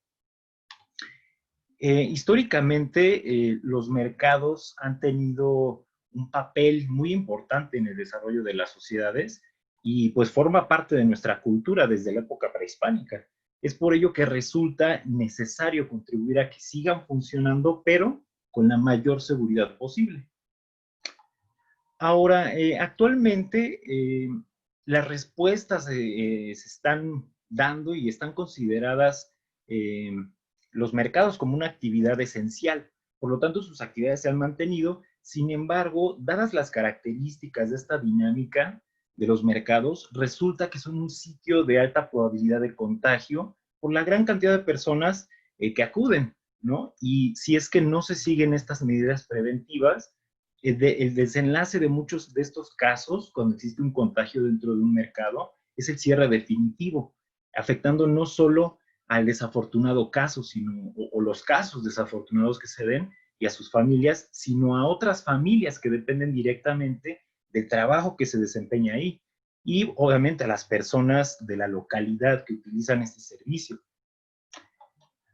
[SPEAKER 7] Históricamente, los mercados han tenido un papel muy importante en el desarrollo de las sociedades y pues forma parte de nuestra cultura desde la época prehispánica. Es por ello que resulta necesario contribuir a que sigan funcionando, pero con la mayor seguridad posible. Ahora, actualmente las respuestas se están dando y están consideradas los mercados como una actividad esencial. Por lo tanto, sus actividades se han mantenido. Sin embargo, dadas las características de esta dinámica de los mercados, resulta que son un sitio de alta probabilidad de contagio por la gran cantidad de personas que acuden, ¿no? Y si es que no se siguen estas medidas preventivas, el desenlace de muchos de estos casos, cuando existe un contagio dentro de un mercado, es el cierre definitivo, afectando no solo al desafortunado caso, o los casos desafortunados que se den y a sus familias, sino a otras familias que dependen directamente del trabajo que se desempeña ahí. Y obviamente a las personas de la localidad que utilizan este servicio.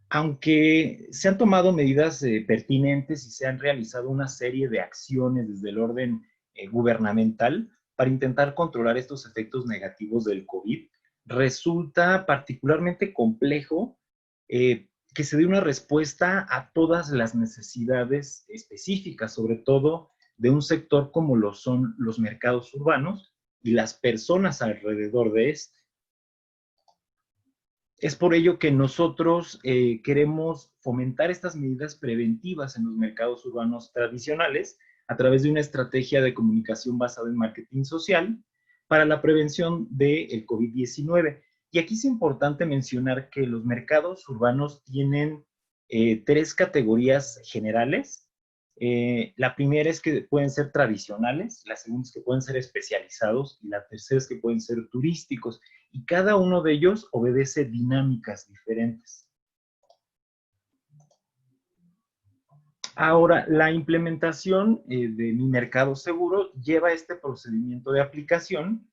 [SPEAKER 7] Aunque se han tomado medidas pertinentes y se han realizado una serie de acciones desde el orden gubernamental para intentar controlar estos efectos negativos del COVID, resulta particularmente complejo que se dé una respuesta a todas las necesidades específicas, sobre todo de un sector como lo son los mercados urbanos y las personas alrededor de este. Es por ello que nosotros queremos fomentar estas medidas preventivas en los mercados urbanos tradicionales a través de una estrategia de comunicación basada en marketing social para la prevención del COVID-19. Y aquí es importante mencionar que los mercados urbanos tienen 3 categorías generales. La primera es que pueden ser tradicionales, la segunda es que pueden ser especializados y la tercera es que pueden ser turísticos. Y cada uno de ellos obedece dinámicas diferentes. Ahora, la implementación de Mi Mercado Seguro lleva este procedimiento de aplicación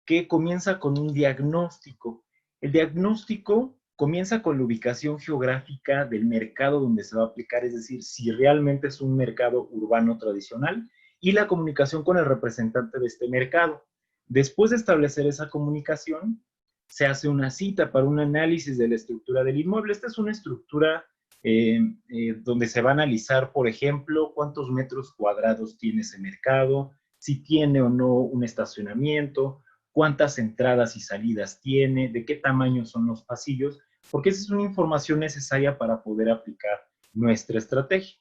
[SPEAKER 7] que comienza con un diagnóstico. El diagnóstico comienza con la ubicación geográfica del mercado donde se va a aplicar, es decir, si realmente es un mercado urbano tradicional, y la comunicación con el representante de este mercado. Después de establecer esa comunicación, se hace una cita para un análisis de la estructura del inmueble. Esta es una estructura donde se va a analizar, por ejemplo, cuántos metros cuadrados tiene ese mercado, si tiene o no un estacionamiento, cuántas entradas y salidas tiene, de qué tamaño son los pasillos, porque esa es una información necesaria para poder aplicar nuestra estrategia.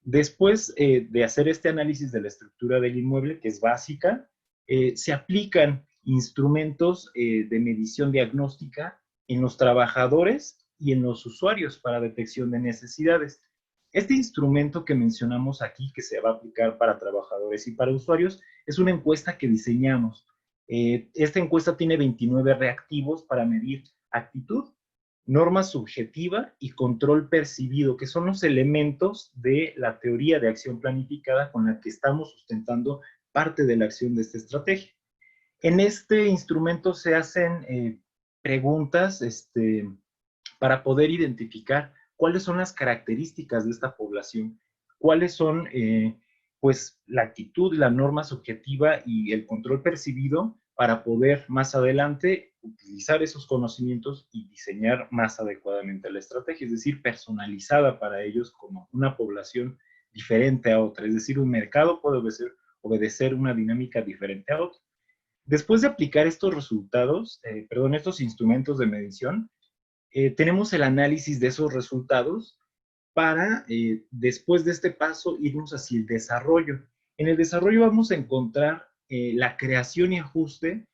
[SPEAKER 7] Después de hacer este análisis de la estructura del inmueble, que es básica, se aplican instrumentos de medición diagnóstica en los trabajadores y en los usuarios para detección de necesidades. Este instrumento que mencionamos aquí, que se va a aplicar para trabajadores y para usuarios, es una encuesta que diseñamos. Esta encuesta tiene 29 reactivos para medir actitud, norma subjetiva y control percibido, que son los elementos de la teoría de acción planificada con la que estamos sustentando parte de la acción de esta estrategia. En este instrumento se hacen preguntas para poder identificar cuáles son las características de esta población, cuáles son pues la actitud, la norma subjetiva y el control percibido para poder más adelante utilizar esos conocimientos y diseñar más adecuadamente la estrategia, es decir, personalizada para ellos como una población diferente a otra, es decir, un mercado puede obedecer una dinámica diferente a otra. Después de aplicar estos resultados, estos instrumentos de medición, tenemos el análisis de esos resultados para, después de este paso, irnos hacia el desarrollo. En el desarrollo vamos a encontrar la creación y ajuste,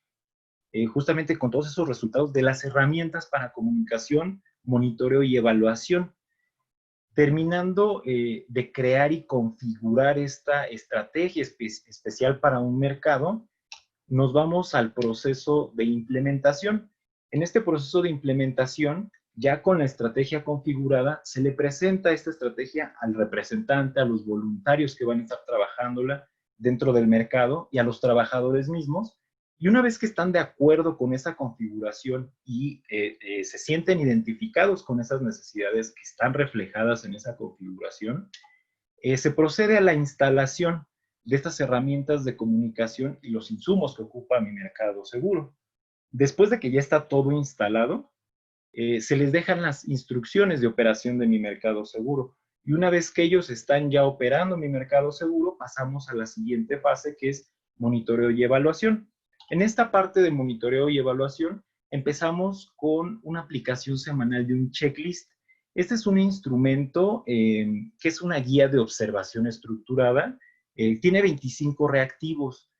[SPEAKER 7] justamente con todos esos resultados, de las herramientas para comunicación, monitoreo y evaluación. Terminando de crear y configurar esta estrategia especial para un mercado, nos vamos al proceso de implementación. En este proceso de implementación, ya con la estrategia configurada, se le presenta esta estrategia al representante, a los voluntarios que van a estar trabajándola dentro del mercado y a los trabajadores mismos. Y una vez que están de acuerdo con esa configuración y se sienten identificados con esas necesidades que están reflejadas en esa configuración, se procede a la instalación de estas herramientas de comunicación y los insumos que ocupa Mi Mercado Seguro. Después de que ya está todo instalado, se les dejan las instrucciones de operación de Mi Mercado Seguro. Y una vez que ellos están ya operando Mi Mercado Seguro, pasamos a la siguiente fase, que es monitoreo y evaluación. En esta parte de monitoreo y evaluación, empezamos con una aplicación semanal de un checklist. Este es un instrumento que es una guía de observación estructurada. Tiene 25 reactivos.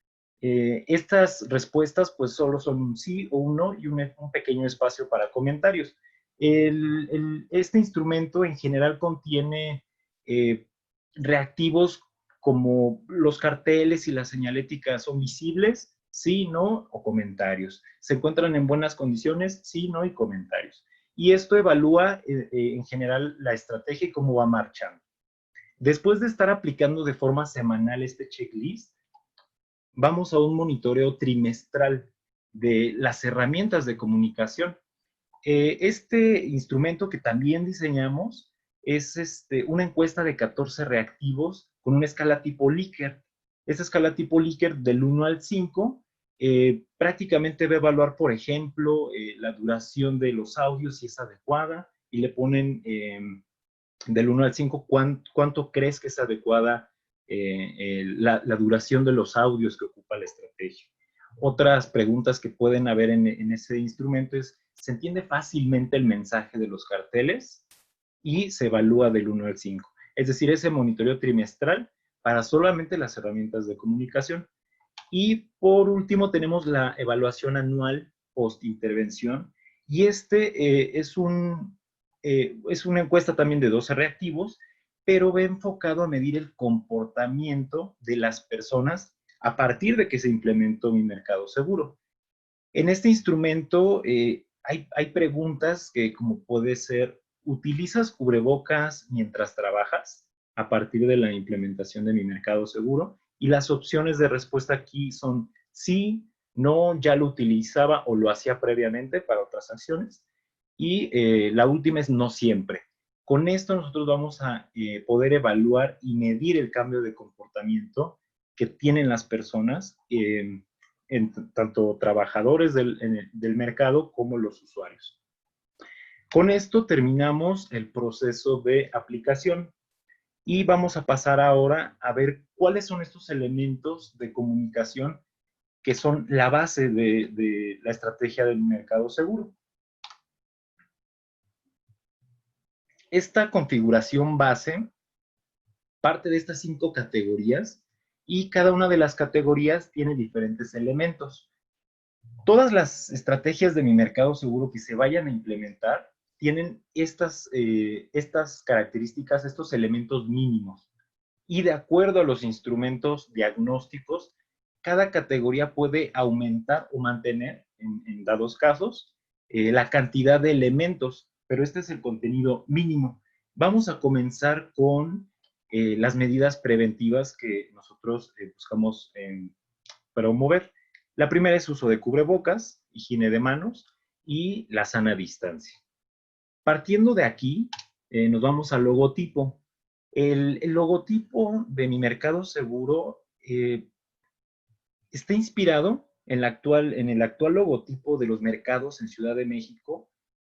[SPEAKER 7] Estas respuestas pues solo son un sí o un no y un pequeño espacio para comentarios. Este instrumento en general contiene reactivos como los carteles y la señalética son visibles, sí, no, o comentarios. ¿Se encuentran en buenas condiciones? Sí, no, y comentarios. Y esto evalúa en general la estrategia y cómo va marchando. Después de estar aplicando de forma semanal este checklist, vamos a un monitoreo trimestral de las herramientas de comunicación. Este instrumento que también diseñamos es una encuesta de 14 reactivos con una escala tipo Likert. Esta escala tipo Likert del 1 al 5 prácticamente va a evaluar, por ejemplo, la duración de los audios, si es adecuada, y le ponen del 1 al 5 cuánto crees que es adecuada la duración de los audios que ocupa la estrategia. Otras preguntas que pueden haber en ese instrumento es, ¿se entiende fácilmente el mensaje de los carteles? Y se evalúa del 1 al 5. Es decir, ese monitoreo trimestral para solamente las herramientas de comunicación. Y por último tenemos la evaluación anual post-intervención. Y es una encuesta también de 12 reactivos, pero va enfocado a medir el comportamiento de las personas a partir de que se implementó mi mercado seguro. En este instrumento hay preguntas que como puede ser, ¿utilizas cubrebocas mientras trabajas a partir de la implementación de mi mercado seguro? Y las opciones de respuesta aquí son sí, no, ya lo utilizaba o lo hacía previamente para otras acciones. Y la última es no siempre. Con esto nosotros vamos a poder evaluar y medir el cambio de comportamiento que tienen las personas, tanto trabajadores del mercado como los usuarios. Con esto terminamos el proceso de aplicación y vamos a pasar ahora a ver cuáles son estos elementos de comunicación que son la base de la estrategia del mercado seguro. Esta configuración base parte de estas 5 categorías y cada una de las categorías tiene diferentes elementos. Todas las estrategias de mi mercado seguro que se vayan a implementar tienen estas características, estos elementos mínimos. Y de acuerdo a los instrumentos diagnósticos, cada categoría puede aumentar o mantener, en dados casos, la cantidad de elementos, pero este es el contenido mínimo. Vamos a comenzar con las medidas preventivas que nosotros buscamos promover. La primera es uso de cubrebocas, higiene de manos y la sana distancia. Partiendo de aquí, nos vamos al logotipo. El logotipo de mi mercado seguro está inspirado en el actual logotipo de los mercados en Ciudad de México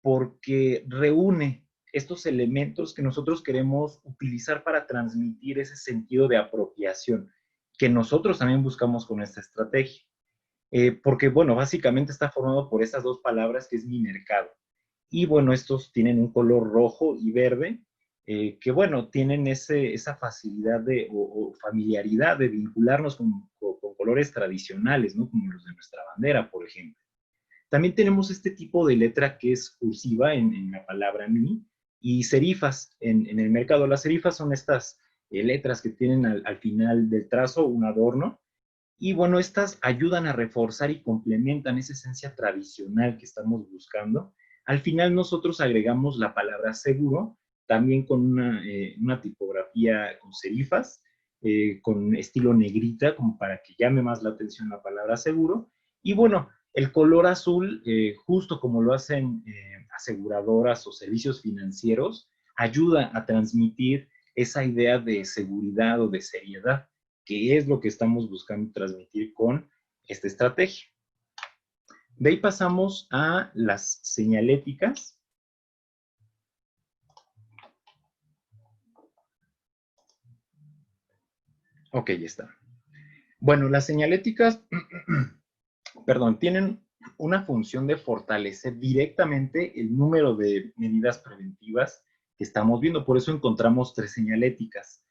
[SPEAKER 7] porque reúne estos elementos que nosotros queremos utilizar para transmitir ese sentido de apropiación que nosotros también buscamos con esta estrategia. Porque, bueno, básicamente está formado por esas dos palabras que es mi mercado. Y, bueno, estos tienen un color rojo y verde, que, bueno, tienen esa facilidad o familiaridad de vincularnos con colores tradicionales, ¿no? Como los de nuestra bandera, por ejemplo. También tenemos este tipo de letra que es cursiva en la palabra mi y serifas en el mercado. Las serifas son estas letras que tienen al final del trazo un adorno. Y bueno, estas ayudan a reforzar y complementan esa esencia tradicional que estamos buscando. Al final nosotros agregamos la palabra seguro, también con una tipografía con serifas, con estilo negrita, como para que llame más la atención la palabra seguro. Y bueno, el color azul, justo como lo hacen aseguradoras o servicios financieros, ayuda a transmitir esa idea de seguridad o de seriedad, que es lo que estamos buscando transmitir con esta estrategia. De ahí pasamos a las señaléticas. Ok, ya está. Bueno, las señaléticas tienen una función de fortalecer directamente el número de medidas preventivas que estamos viendo. Por eso encontramos 3 señaléticas.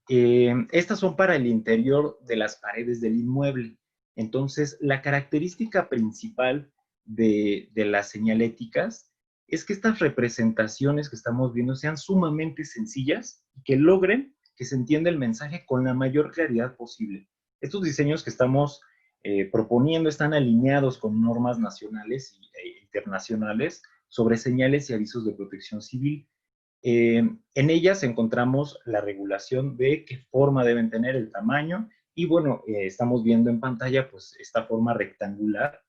[SPEAKER 7] Estas son para el interior de las paredes del inmueble. Entonces, la característica principal de las señaléticas es que estas representaciones que estamos viendo sean sumamente sencillas y que logren que se entienda el mensaje con la mayor claridad posible. Estos diseños que estamos proponiendo están alineados con normas nacionales e internacionales sobre señales y avisos de protección civil. En ellas encontramos la regulación de qué forma deben tener, el tamaño, y bueno, estamos viendo en pantalla pues esta forma rectangular,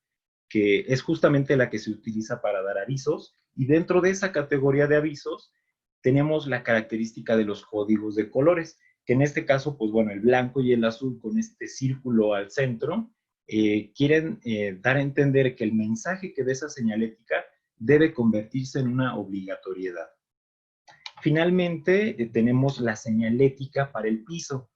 [SPEAKER 7] que es justamente la que se utiliza para dar avisos, y dentro de esa categoría de avisos tenemos la característica de los códigos de colores, que en este caso, pues bueno, el blanco y el azul con este círculo al centro, quieren dar a entender que el mensaje que dé esa señalética debe convertirse en una obligatoriedad. Finalmente, tenemos la señalética para el piso.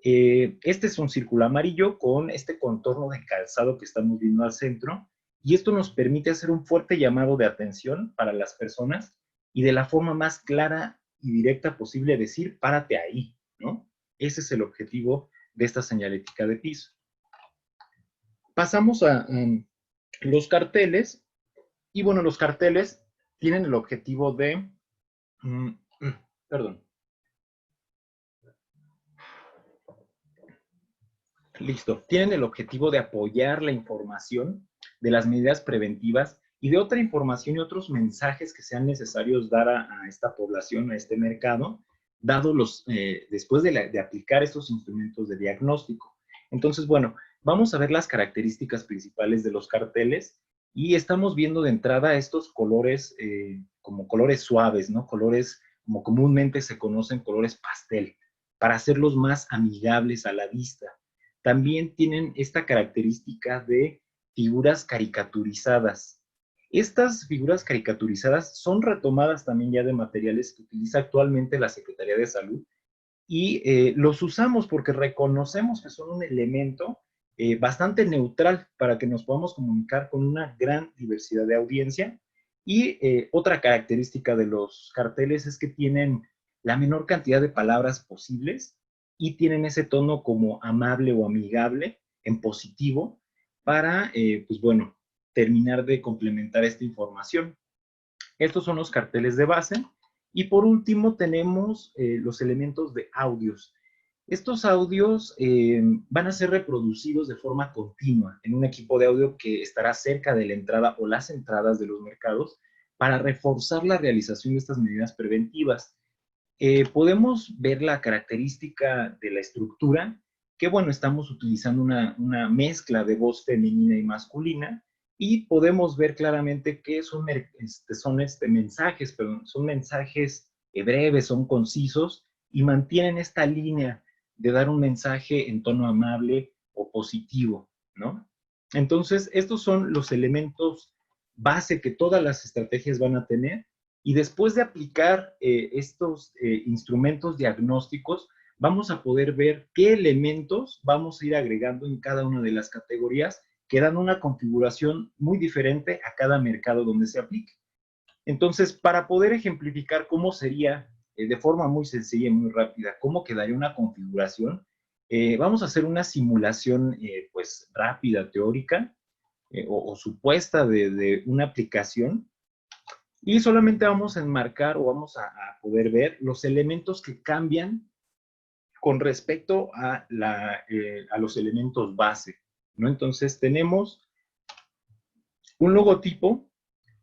[SPEAKER 7] Este es un círculo amarillo con este contorno de calzado que estamos viendo al centro, y esto nos permite hacer un fuerte llamado de atención para las personas y de la forma más clara y directa posible decir, párate ahí, ¿no? Ese es el objetivo de esta señalética de piso. Pasamos a los carteles, y bueno, los carteles tienen el objetivo de... Listo. Tienen el objetivo de apoyar la información de las medidas preventivas y de otra información y otros mensajes que sean necesarios dar a esta población, a este mercado, dado después de aplicar estos instrumentos de diagnóstico. Entonces, bueno, vamos a ver las características principales de los carteles, y estamos viendo de entrada estos colores como colores suaves, ¿no? Colores como comúnmente se conocen, colores pastel, para hacerlos más amigables a la vista. También tienen esta característica de figuras caricaturizadas. Estas figuras caricaturizadas son retomadas también ya de materiales que utiliza actualmente la Secretaría de Salud, y los usamos porque reconocemos que son un elemento bastante neutral para que nos podamos comunicar con una gran diversidad de audiencia. Y otra característica de los carteles es que tienen la menor cantidad de palabras posibles y tienen ese tono como amable o amigable en positivo para, pues bueno, terminar de complementar esta información. Estos son los carteles de base. Y por último tenemos los elementos de audios. Estos audios van a ser reproducidos de forma continua en un equipo de audio que estará cerca de la entrada o las entradas de los mercados para reforzar la realización de estas medidas preventivas. Podemos ver la característica de la estructura, que bueno, estamos utilizando una mezcla de voz femenina y masculina, y podemos ver claramente que son mensajes, perdón, son mensajes breves, son concisos, y mantienen esta línea de dar un mensaje en tono amable o positivo, ¿no? Entonces, estos son los elementos base que todas las estrategias van a tener, y después de aplicar estos instrumentos diagnósticos, vamos a poder ver qué elementos vamos a ir agregando en cada una de las categorías, que dan una configuración muy diferente a cada mercado donde se aplique. Entonces, para poder ejemplificar cómo sería, de forma muy sencilla y muy rápida, cómo quedaría una configuración, vamos a hacer una simulación pues rápida, teórica, o supuesta de una aplicación, y solamente vamos a enmarcar o vamos a poder ver los elementos que cambian con respecto a los elementos base, ¿no? Entonces tenemos un logotipo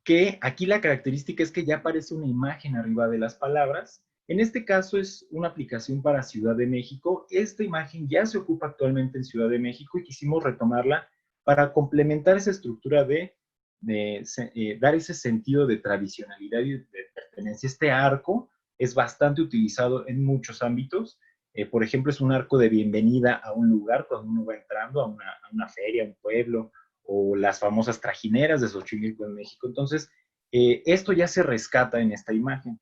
[SPEAKER 7] que aquí la característica es que ya aparece una imagen arriba de las palabras. En este caso es una aplicación para Ciudad de México. Esta imagen ya se ocupa actualmente en Ciudad de México y quisimos retomarla para complementar esa estructura de dar ese sentido de tradicionalidad y de pertenencia. Este arco es bastante utilizado en muchos ámbitos. Por ejemplo, es un arco de bienvenida a un lugar cuando uno va entrando a una feria, a un pueblo, o las famosas trajineras de Xochimilco en México. Entonces, esto ya se rescata en esta imagen.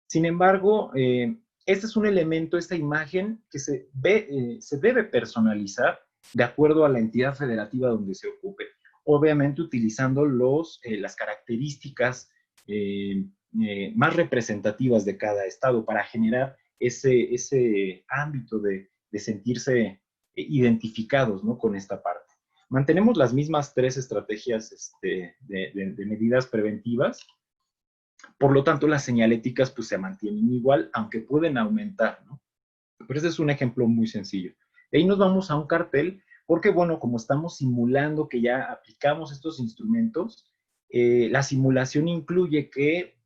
[SPEAKER 7] Sin embargo, este es un elemento, esta imagen, que se debe personalizar de acuerdo a la entidad federativa donde se ocupe. obviamente utilizando las características más representativas de cada estado para generar ese ámbito de sentirse identificados, ¿no?, con esta parte. Mantenemos las mismas 3 estrategias de medidas preventivas, por lo tanto las señaléticas pues se mantienen igual, aunque pueden aumentar, ¿no? Pero ese es un ejemplo muy sencillo. De ahí nos vamos a un cartel, porque bueno, como estamos simulando que ya aplicamos estos instrumentos, la simulación incluye que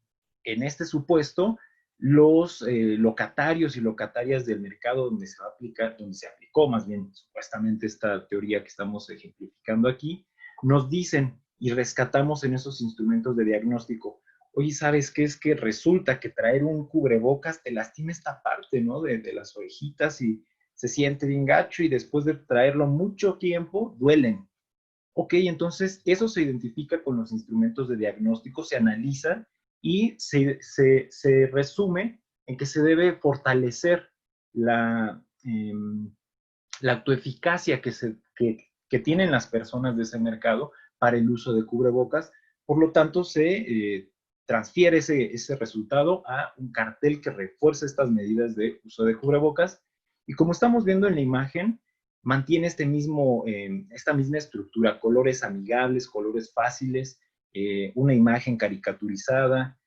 [SPEAKER 7] en este supuesto los locatarios y locatarias del mercado donde se va a aplicar, donde se aplicó más bien supuestamente esta teoría que estamos ejemplificando aquí, nos dicen y rescatamos en esos instrumentos de diagnóstico: oye, ¿sabes qué? Es que resulta que traer un cubrebocas te lastima esta parte, ¿no?, de las orejitas y se siente bien gacho, y después de traerlo mucho tiempo, duelen. Ok, entonces eso se identifica con los instrumentos de diagnóstico, se analiza y se resume en que se debe fortalecer la autoeficacia que tienen las personas de ese mercado para el uso de cubrebocas. Por lo tanto, se transfiere ese resultado a un cartel que refuerce estas medidas de uso de cubrebocas. Y como estamos viendo en la imagen, mantiene esta misma estructura: colores amigables, colores fáciles, una imagen caricaturizada,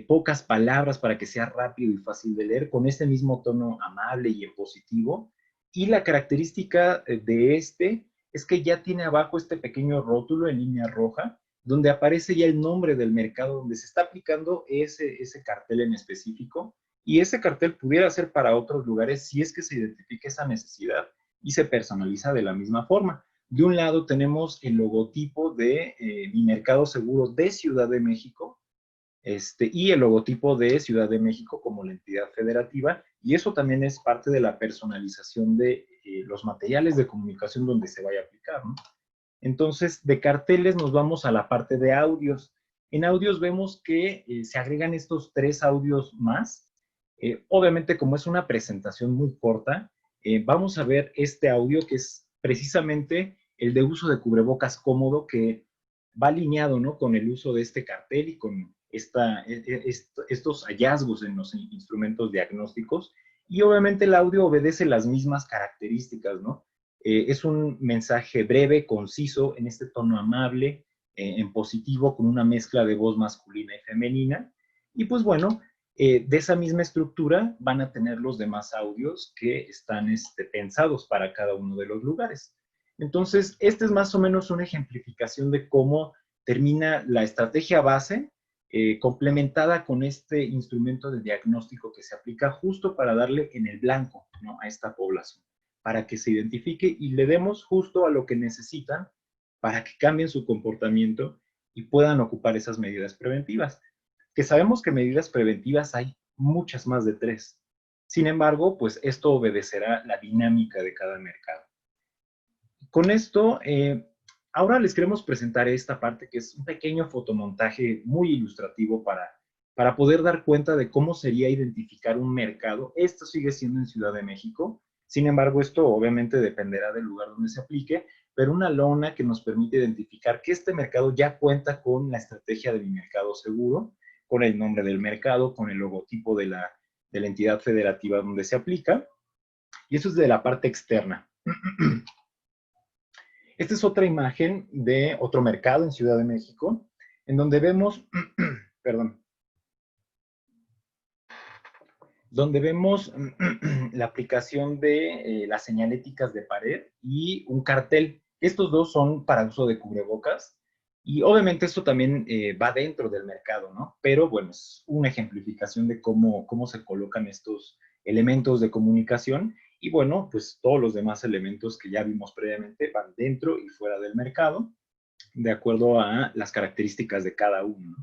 [SPEAKER 7] pocas palabras para que sea rápido y fácil de leer, con este mismo tono amable y en positivo. Y la característica de es que ya tiene abajo este pequeño rótulo en línea roja, donde aparece ya el nombre del mercado donde se está aplicando ese cartel en específico, y ese cartel pudiera ser para otros lugares si es que se identifica esa necesidad y se personaliza de la misma forma. De un lado tenemos el logotipo de Mi Mercado Seguro de Ciudad de México, y el logotipo de Ciudad de México como la entidad federativa, y eso también es parte de la personalización de los materiales de comunicación donde se vaya a aplicar, ¿no? Entonces, de carteles nos vamos a la parte de audios. En audios vemos que se agregan estos 3 audios más. Obviamente, como es una presentación muy corta, vamos a ver este audio que es precisamente el de uso de cubrebocas cómodo, que va alineado, ¿no?, con el uso de este cartel y con estos hallazgos en los instrumentos diagnósticos. Y obviamente el audio obedece las mismas características, ¿no? Es un mensaje breve, conciso, en este tono amable, en positivo, con una mezcla de voz masculina y femenina. Y pues bueno, de esa misma estructura van a tener los demás audios que están pensados para cada uno de los lugares. Entonces, esta es más o menos una ejemplificación de cómo termina la estrategia base, complementada con este instrumento de diagnóstico que se aplica justo para darle en el blanco, ¿no?, a esta población, para que se identifique y le demos justo a lo que necesitan para que cambien su comportamiento y puedan ocupar esas medidas preventivas. Que sabemos que medidas preventivas hay muchas más de 3. Sin embargo, pues esto obedecerá la dinámica de cada mercado. Con esto, ahora les queremos presentar esta parte que es un pequeño fotomontaje muy ilustrativo para poder dar cuenta de cómo sería identificar un mercado. Esto sigue siendo en Ciudad de México. Sin embargo, esto obviamente dependerá del lugar donde se aplique, pero una lona que nos permite identificar que este mercado ya cuenta con la estrategia de Mi Mercado Seguro, con el nombre del mercado, con el logotipo de la entidad federativa donde se aplica, y eso es de la parte externa. Esta es otra imagen de otro mercado en Ciudad de México, en donde vemos, la aplicación de las señaléticas de pared y un cartel. Estos dos son para uso de cubrebocas, y obviamente esto también va dentro del mercado, ¿no? Pero bueno, es una ejemplificación de cómo se colocan estos elementos de comunicación. Y bueno, pues todos los demás elementos que ya vimos previamente van dentro y fuera del mercado, de acuerdo a las características de cada uno.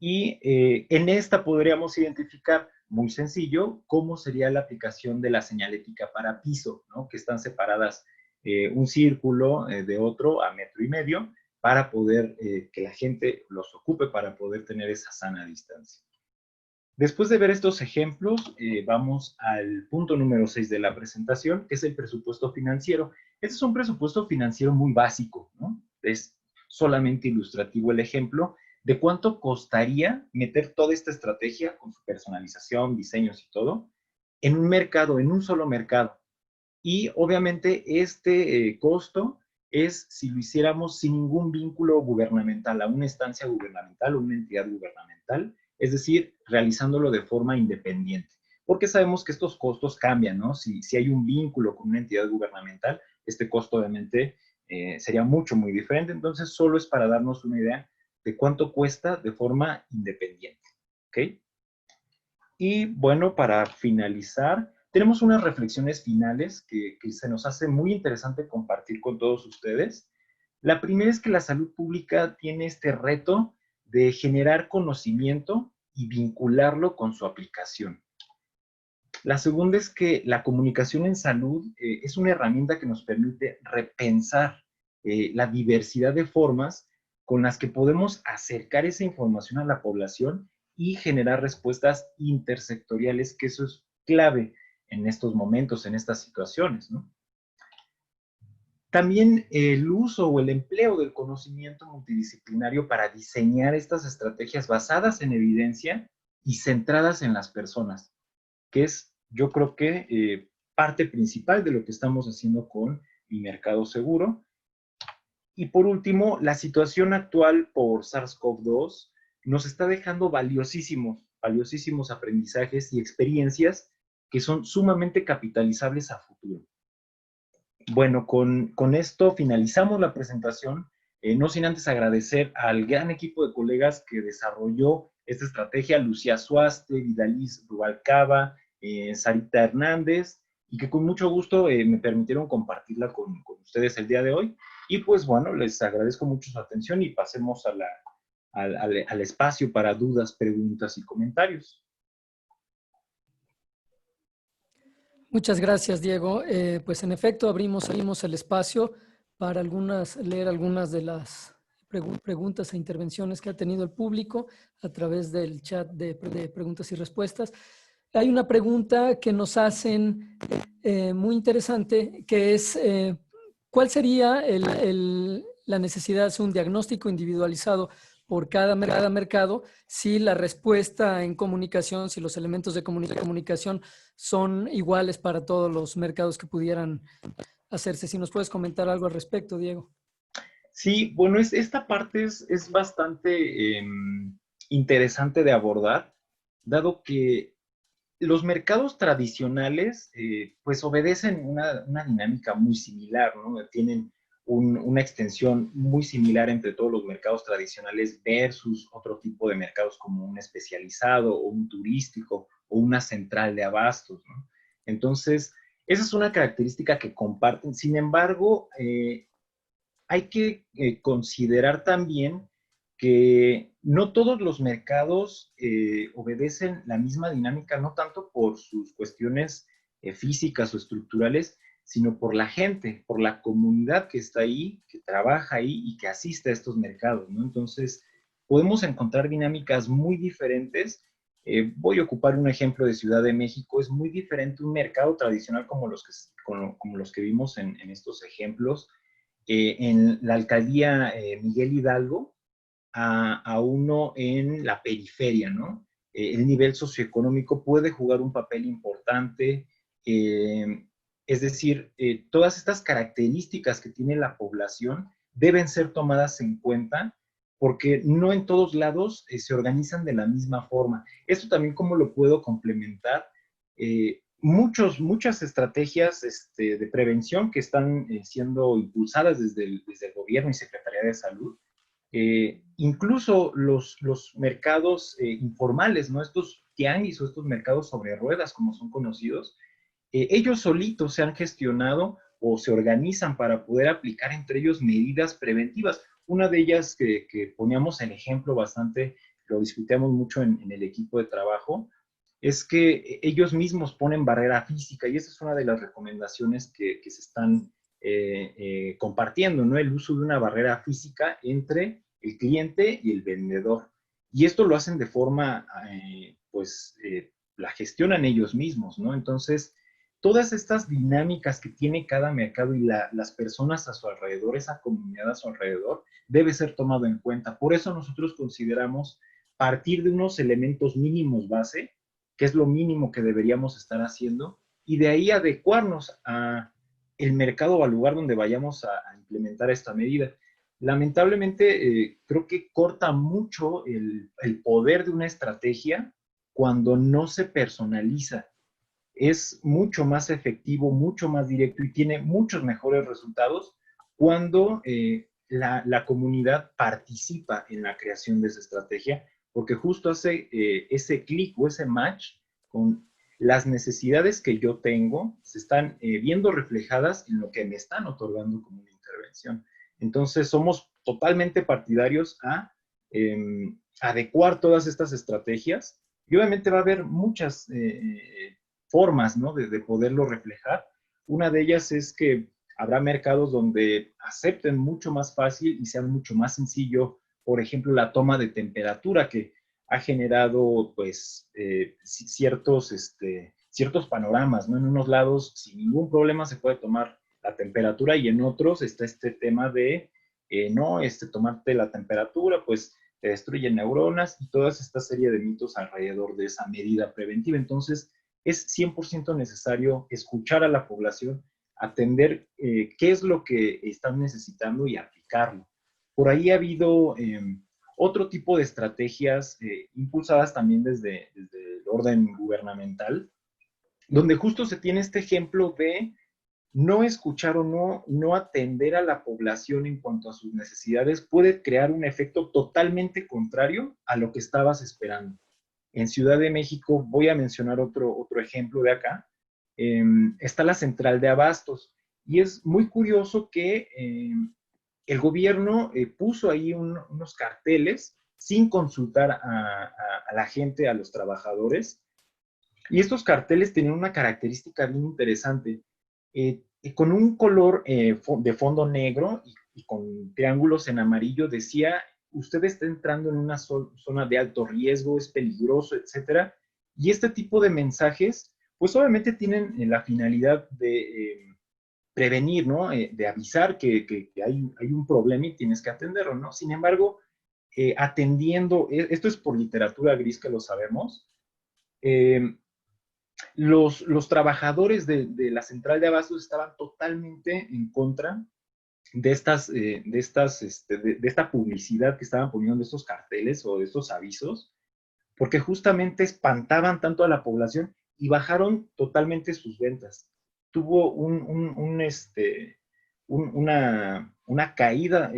[SPEAKER 7] Y en esta podríamos identificar, muy sencillo, cómo sería la aplicación de la señalética para piso, ¿no?, que están separadas un círculo de otro a 1,5 metros, para poder que la gente los ocupe, para poder tener esa sana distancia. Después de ver estos ejemplos, vamos al punto número 6 de la presentación, que es el presupuesto financiero. Este es un presupuesto financiero muy básico, ¿no? es solamente ilustrativo el ejemplo de cuánto costaría meter toda esta estrategia con su personalización, diseños y todo, en un mercado, en un solo mercado. Y obviamente este costo es si lo hiciéramos sin ningún vínculo gubernamental, a una instancia gubernamental o una entidad gubernamental, es decir, realizándolo de forma independiente. Porque sabemos que estos costos cambian, ¿no? Si hay un vínculo con una entidad gubernamental, este costo obviamente sería muy diferente. Entonces, solo es para darnos una idea de cuánto cuesta de forma independiente, ¿ok? Y bueno, para finalizar, tenemos unas reflexiones finales que se nos hace muy interesante compartir con todos ustedes. La primera es que la salud pública tiene este reto de generar conocimiento y vincularlo con su aplicación. La segunda es que la comunicación en salud es una herramienta que nos permite repensar la diversidad de formas con las que podemos acercar esa información a la población y generar respuestas intersectoriales, que eso es clave en estos momentos, en estas situaciones, ¿no? También el uso o el empleo del conocimiento multidisciplinario para diseñar estas estrategias basadas en evidencia y centradas en las personas, que es, yo creo que, parte principal de lo que estamos haciendo con Mi Mercado Seguro. Y por último, la situación actual por SARS-CoV-2 nos está dejando valiosísimos aprendizajes y experiencias que son sumamente capitalizables a futuro. Bueno, con esto finalizamos la presentación, no sin antes agradecer al gran equipo de colegas que desarrolló esta estrategia, Lucía Suaste, Vidaliz Rubalcaba, Sarita Hernández, y que con mucho gusto me permitieron compartirla con ustedes el día de hoy. Y pues bueno, les agradezco mucho su atención y pasemos al espacio para dudas, preguntas y comentarios.
[SPEAKER 3] Muchas gracias, Diego. Pues en efecto, abrimos el espacio para leer algunas de las preguntas e intervenciones que ha tenido el público a través del chat de preguntas y respuestas. Hay una pregunta que nos hacen muy interesante, que es ¿cuál sería la necesidad de hacer un diagnóstico individualizado por cada mercado si la respuesta en comunicación, si los elementos de comunicación son iguales para todos los mercados que pudieran hacerse? Si nos puedes comentar algo al respecto, Diego.
[SPEAKER 7] Sí, bueno, esta parte es bastante interesante de abordar, dado que los mercados tradicionales pues obedecen una dinámica muy similar, ¿no? Tienen una extensión muy similar entre todos los mercados tradicionales versus otro tipo de mercados como un especializado o un turístico o una central de abastos, ¿no? Entonces, esa es una característica que comparten. Sin embargo, hay que considerar también que no todos los mercados obedecen la misma dinámica, no tanto por sus cuestiones físicas o estructurales, sino por la gente, por la comunidad que está ahí, que trabaja ahí y que asiste a estos mercados, ¿no? Entonces, podemos encontrar dinámicas muy diferentes. Voy a ocupar un ejemplo de Ciudad de México. Es muy diferente un mercado tradicional como los que vimos en estos ejemplos, en la alcaldía Miguel Hidalgo, a uno en la periferia, ¿no? El nivel socioeconómico puede jugar un papel importante, es decir, todas estas características que tiene la población deben ser tomadas en cuenta porque no en todos lados se organizan de la misma forma. Esto también, ¿cómo lo puedo complementar? Muchas estrategias de prevención que están siendo impulsadas desde el gobierno y Secretaría de Salud, incluso los mercados informales, ¿no? Estos tianguis o estos mercados sobre ruedas, como son conocidos, ellos solitos se han gestionado o se organizan para poder aplicar entre ellos medidas preventivas. Una de ellas que poníamos el ejemplo bastante, lo discutíamos mucho en el equipo de trabajo, es que ellos mismos ponen barrera física y esa es una de las recomendaciones que se están compartiendo, ¿no? El uso de una barrera física entre el cliente y el vendedor. Y esto lo hacen de forma, la gestionan ellos mismos, ¿no? Entonces, todas estas dinámicas que tiene cada mercado y las personas a su alrededor, esa comunidad a su alrededor, debe ser tomado en cuenta. Por eso nosotros consideramos partir de unos elementos mínimos base, que es lo mínimo que deberíamos estar haciendo, y de ahí adecuarnos a el mercado o al lugar donde vayamos a implementar esta medida. Lamentablemente, creo que corta mucho el poder de una estrategia cuando no se personaliza. Es mucho más efectivo, mucho más directo y tiene muchos mejores resultados cuando la comunidad participa en la creación de esa estrategia, porque justo hace ese clic o ese match con las necesidades que yo tengo, se están viendo reflejadas en lo que me están otorgando como una intervención. Entonces, somos totalmente partidarios a adecuar todas estas estrategias y obviamente va a haber muchas formas, ¿no?, de poderlo reflejar. Una de ellas es que habrá mercados donde acepten mucho más fácil y sea mucho más sencillo, por ejemplo, la toma de temperatura, que ha generado, pues, ciertos panoramas, ¿no? En unos lados, sin ningún problema, se puede tomar la temperatura y en otros está este tema de, no, tomarte la temperatura, pues, te destruyen neuronas y toda esta serie de mitos alrededor de esa medida preventiva. Entonces, es 100% necesario escuchar a la población, atender qué es lo que están necesitando y aplicarlo. Por ahí ha habido otro tipo de estrategias impulsadas también desde el orden gubernamental, donde justo se tiene este ejemplo de no escuchar o no atender a la población en cuanto a sus necesidades puede crear un efecto totalmente contrario a lo que estabas esperando. En Ciudad de México, voy a mencionar otro ejemplo de acá, está la central de abastos. Y es muy curioso que el gobierno puso ahí unos carteles sin consultar a la gente, a los trabajadores. Y estos carteles tenían una característica bien interesante. Con un color de fondo negro y con triángulos en amarillo decía: usted está entrando en una zona de alto riesgo, es peligroso, etcétera. Y este tipo de mensajes, pues obviamente tienen la finalidad de prevenir, ¿no? De avisar que hay un problema y tienes que atenderlo, ¿no? Sin embargo, atendiendo, esto es por literatura gris que lo sabemos, los trabajadores de la central de abastos estaban totalmente en contra de esta publicidad que estaban poniendo, de estos carteles o de estos avisos, porque justamente espantaban tanto a la población y bajaron totalmente sus ventas. Tuvo una caída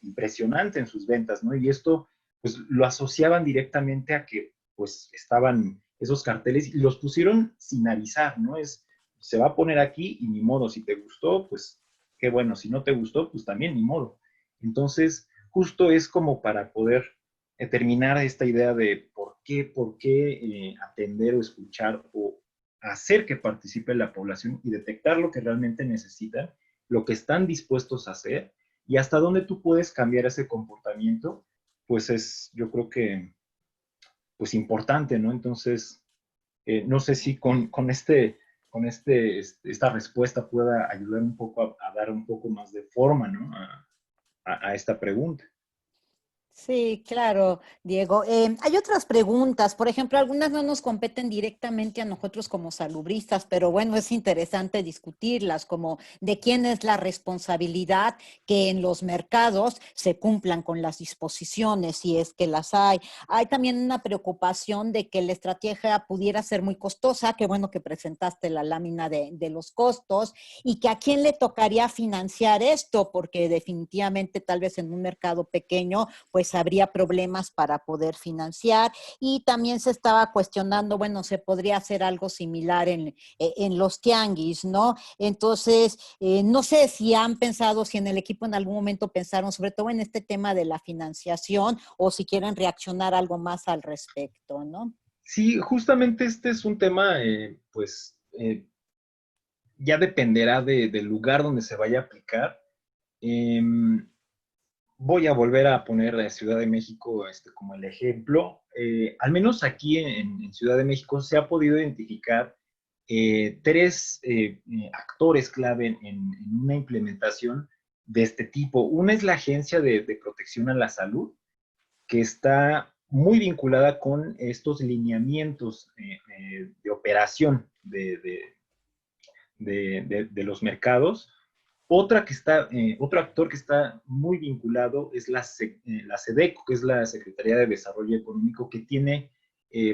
[SPEAKER 7] impresionante en sus ventas, ¿no? Y esto, pues, lo asociaban directamente a que, pues, estaban esos carteles y los pusieron sin avisar, ¿no? Se va a poner aquí y ni modo, si te gustó, pues, qué bueno, si no te gustó, pues también ni modo. Entonces, justo es como para poder terminar esta idea de por qué atender o escuchar o hacer que participe la población y detectar lo que realmente necesitan, lo que están dispuestos a hacer y hasta dónde tú puedes cambiar ese comportamiento, pues es, yo creo que, pues importante, ¿no? Entonces, no sé si esta respuesta pueda ayudar un poco a dar un poco más de forma, ¿no?, a esta pregunta.
[SPEAKER 2] Sí, claro, Diego. Hay otras preguntas, por ejemplo, algunas no nos competen directamente a nosotros como salubristas, pero bueno, es interesante discutirlas, como de quién es la responsabilidad que en los mercados se cumplan con las disposiciones, si es que las hay. Hay también una preocupación de que la estrategia pudiera ser muy costosa, que bueno que presentaste la lámina de los costos, y que a quién le tocaría financiar esto, porque definitivamente tal vez en un mercado pequeño, pues habría problemas para poder financiar. Y también se estaba cuestionando, bueno, se podría hacer algo similar en los tianguis, ¿no? Entonces, no sé si han pensado, si en el equipo en algún momento pensaron, sobre todo en este tema de la financiación, o si quieren reaccionar algo más al respecto, ¿no?
[SPEAKER 7] Sí, justamente este es un tema, pues, ya dependerá del lugar donde se vaya a aplicar. Voy a volver a poner a Ciudad de México como el ejemplo. Al menos aquí en Ciudad de México se ha podido identificar tres actores clave en una implementación de este tipo. Una es la Agencia de Protección a la Salud, que está muy vinculada con estos lineamientos de operación de los mercados. Otro actor que está muy vinculado es la SEDECO, que es la Secretaría de Desarrollo Económico, que tiene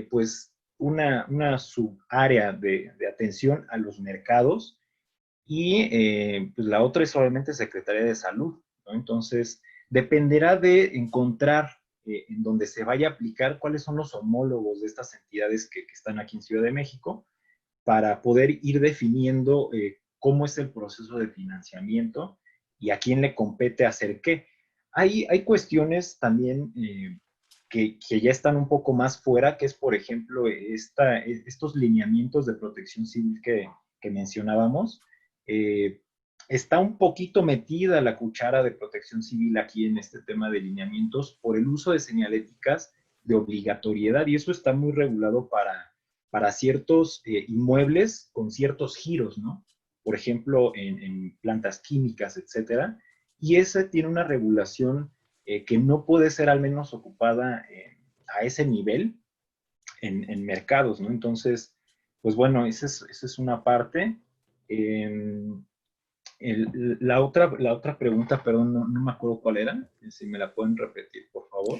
[SPEAKER 7] pues una subárea de atención a los mercados, y pues la otra es obviamente Secretaría de Salud, ¿no? Entonces, dependerá de encontrar en donde se vaya a aplicar cuáles son los homólogos de estas entidades que están aquí en Ciudad de México, para poder ir definiendo cómo es el proceso de financiamiento y a quién le compete hacer qué. Hay cuestiones también que ya están un poco más fuera, que es, por ejemplo, estos lineamientos de protección civil que mencionábamos. Está un poquito metida la cuchara de protección civil aquí en este tema de lineamientos por el uso de señaléticas de obligatoriedad, y eso está muy regulado para ciertos inmuebles con ciertos giros, ¿no? Por ejemplo, en plantas químicas, etcétera, y ese tiene una regulación que no puede ser al menos ocupada a ese nivel en mercados, ¿no? Entonces, pues bueno, esa es una parte. La otra pregunta, perdón, no me acuerdo cuál era, si me la pueden repetir, por favor.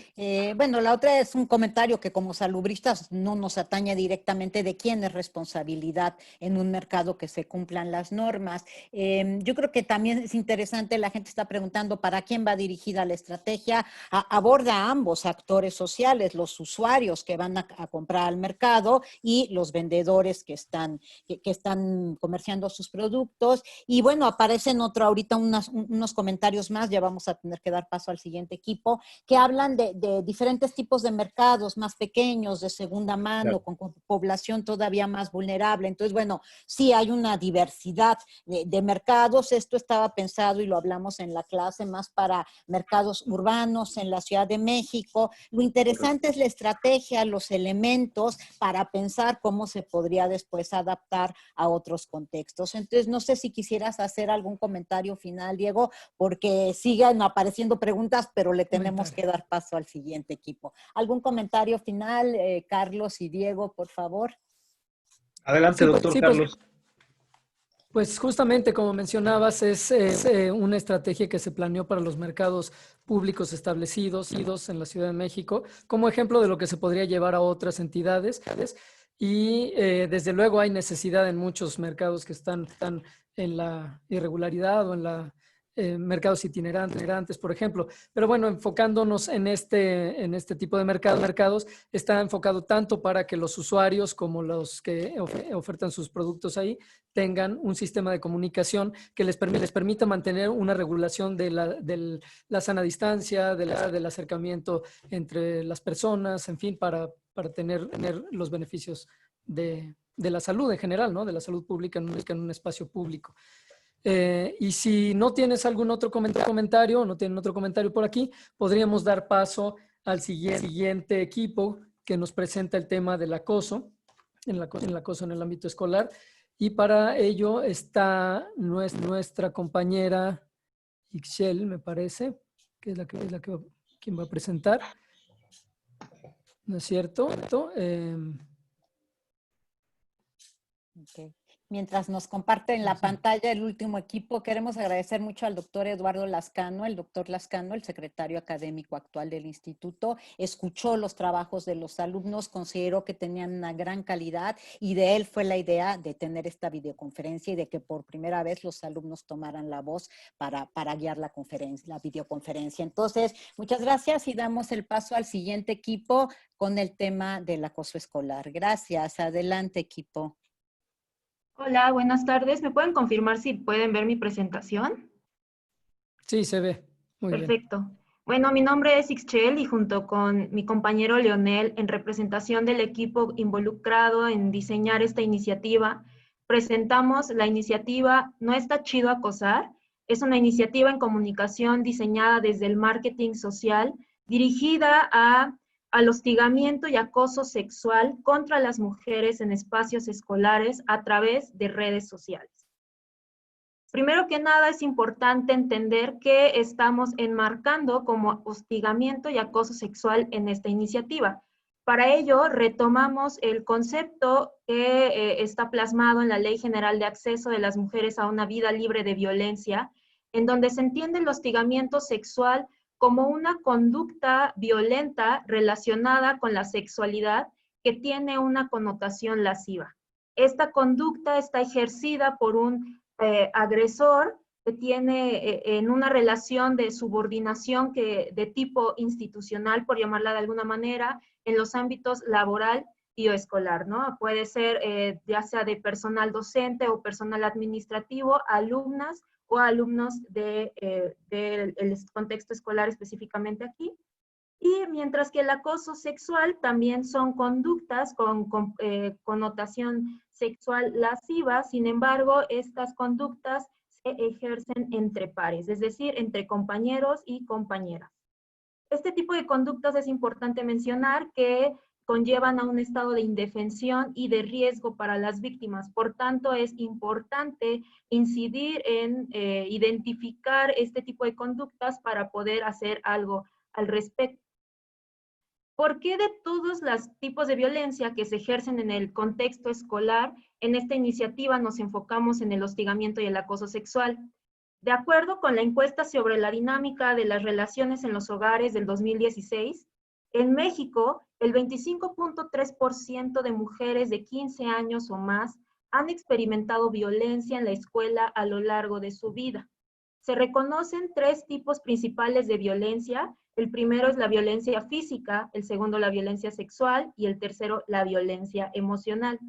[SPEAKER 2] Bueno, la otra es un comentario que como salubristas no nos atañe directamente de quién es responsabilidad en un mercado que se cumplan las normas. Yo creo que también es interesante, la gente está preguntando para quién va dirigida la estrategia. Aborda a ambos actores sociales, los usuarios que van a comprar al mercado y los vendedores que están comerciando sus productos. Y bueno, aparecen ahorita unos comentarios más, ya vamos a tener que dar paso al siguiente equipo, que hablan de diferentes tipos de mercados más pequeños, de segunda mano, claro, con población todavía más vulnerable. Entonces, bueno, sí hay una diversidad de mercados. Esto estaba pensado, y lo hablamos en la clase, más para mercados urbanos en la Ciudad de México. Lo interesante es la estrategia, los elementos para pensar cómo se podría después adaptar a otros contextos. Entonces, no sé si quisieras hacer algún comentario final, Diego, porque siguen apareciendo preguntas, pero le tenemos que dar paso al siguiente equipo. ¿Algún comentario final, Carlos y Diego, por favor?
[SPEAKER 7] Adelante, doctor Carlos.
[SPEAKER 3] Pues justamente como mencionabas, es una estrategia que se planeó para los mercados públicos establecidos en la Ciudad de México, como ejemplo de lo que se podría llevar a otras entidades. Y desde luego hay necesidad en muchos mercados que están en la irregularidad o en la mercados itinerantes, por ejemplo. Pero bueno, enfocándonos en este tipo de mercados, está enfocado tanto para que los usuarios como los que ofertan sus productos ahí tengan un sistema de comunicación que les permita mantener una regulación de la sana distancia, del acercamiento entre las personas, en fin, para tener los beneficios de la salud en general, ¿no? De la salud pública en un espacio público. Y si no tienes algún otro comentario, no tienen otro comentario por aquí, podríamos dar paso al siguiente equipo que nos presenta el tema del acoso, el acoso en el ámbito escolar. Y para ello está nuestra compañera Ixchel, me parece, que es quien va a presentar. ¿No es cierto?
[SPEAKER 2] Okay. Mientras nos comparten la pantalla el último equipo, queremos agradecer mucho al doctor Eduardo Lascano. El doctor Lascano, el secretario académico actual del instituto, escuchó los trabajos de los alumnos, consideró que tenían una gran calidad, y de él fue la idea de tener esta videoconferencia y de que por primera vez los alumnos tomaran la voz para guiar la videoconferencia. Entonces, muchas gracias, y damos el paso al siguiente equipo con el tema del acoso escolar. Gracias. Adelante, equipo.
[SPEAKER 8] Hola, buenas tardes. ¿Me pueden confirmar si pueden ver mi presentación?
[SPEAKER 3] Sí, se ve. Muy bien.
[SPEAKER 8] Perfecto. Bueno, mi nombre es Ixchel, y junto con mi compañero Leonel, en representación del equipo involucrado en diseñar esta iniciativa, presentamos la iniciativa No está chido acosar. Es una iniciativa en comunicación diseñada desde el marketing social, dirigida a al hostigamiento y acoso sexual contra las mujeres en espacios escolares a través de redes sociales. Primero que nada, es importante entender que estamos enmarcando como hostigamiento y acoso sexual en esta iniciativa. Para ello, retomamos el concepto que está plasmado en la Ley General de Acceso de las Mujeres a una Vida Libre de Violencia, en donde se entiende el hostigamiento sexual como una conducta violenta relacionada con la sexualidad que tiene una connotación lasciva. Esta conducta está ejercida por un agresor que tiene en una relación de subordinación de tipo institucional, por llamarla de alguna manera, en los ámbitos laboral y o escolar, ¿no? Puede ser ya sea de personal docente o personal administrativo, alumnas o alumnos del contexto escolar específicamente aquí. Y mientras que el acoso sexual también son conductas con connotación sexual lasciva, sin embargo, estas conductas se ejercen entre pares, es decir, entre compañeros y compañeras. Este tipo de conductas es importante mencionar que conllevan a un estado de indefensión y de riesgo para las víctimas. Por tanto, es importante incidir en identificar este tipo de conductas para poder hacer algo al respecto. ¿Por qué de todos los tipos de violencia que se ejercen en el contexto escolar, en esta iniciativa nos enfocamos en el hostigamiento y el acoso sexual? De acuerdo con la encuesta sobre la dinámica de las relaciones en los hogares del 2016, en México, el 25.3% de mujeres de 15 años o más han experimentado violencia en la escuela a lo largo de su vida. Se reconocen 3 tipos principales de violencia. El primero es la violencia física, el segundo la violencia sexual y el tercero la violencia emocional.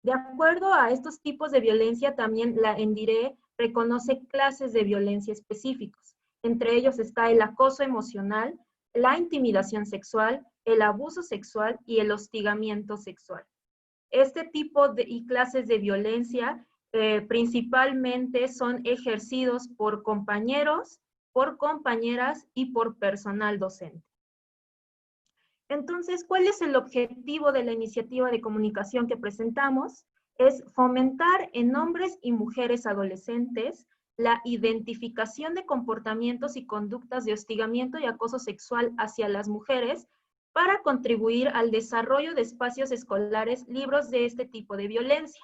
[SPEAKER 8] De acuerdo a estos tipos de violencia, también la ENDIRE reconoce clases de violencia específicos. Entre ellos está el acoso emocional, la intimidación sexual, el abuso sexual y el hostigamiento sexual. Este tipo y clases de violencia principalmente son ejercidos por compañeros, por compañeras y por personal docente. Entonces, ¿cuál es el objetivo de la iniciativa de comunicación que presentamos? Es fomentar en hombres y mujeres adolescentes la identificación de comportamientos y conductas de hostigamiento y acoso sexual hacia las mujeres para contribuir al desarrollo de espacios escolares libres de este tipo de violencia.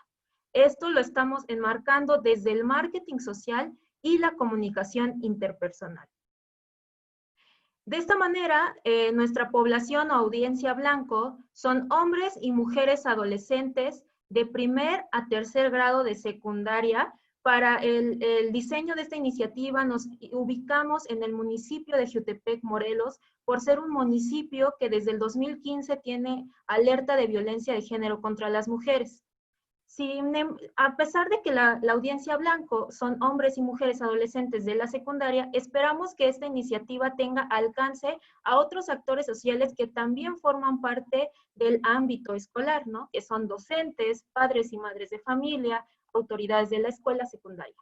[SPEAKER 8] Esto lo estamos enmarcando desde el marketing social y la comunicación interpersonal. De esta manera, nuestra población o audiencia blanco son hombres y mujeres adolescentes de primer a tercer grado de secundaria. Para el diseño de esta iniciativa nos ubicamos en el municipio de Jiutepec, Morelos, por ser un municipio que desde el 2015 tiene alerta de violencia de género contra las mujeres. A pesar de que la audiencia blanco son hombres y mujeres adolescentes de la secundaria, esperamos que esta iniciativa tenga alcance a otros actores sociales que también forman parte del ámbito escolar, ¿no? Que son docentes, padres y madres de familia, autoridades de la escuela secundaria.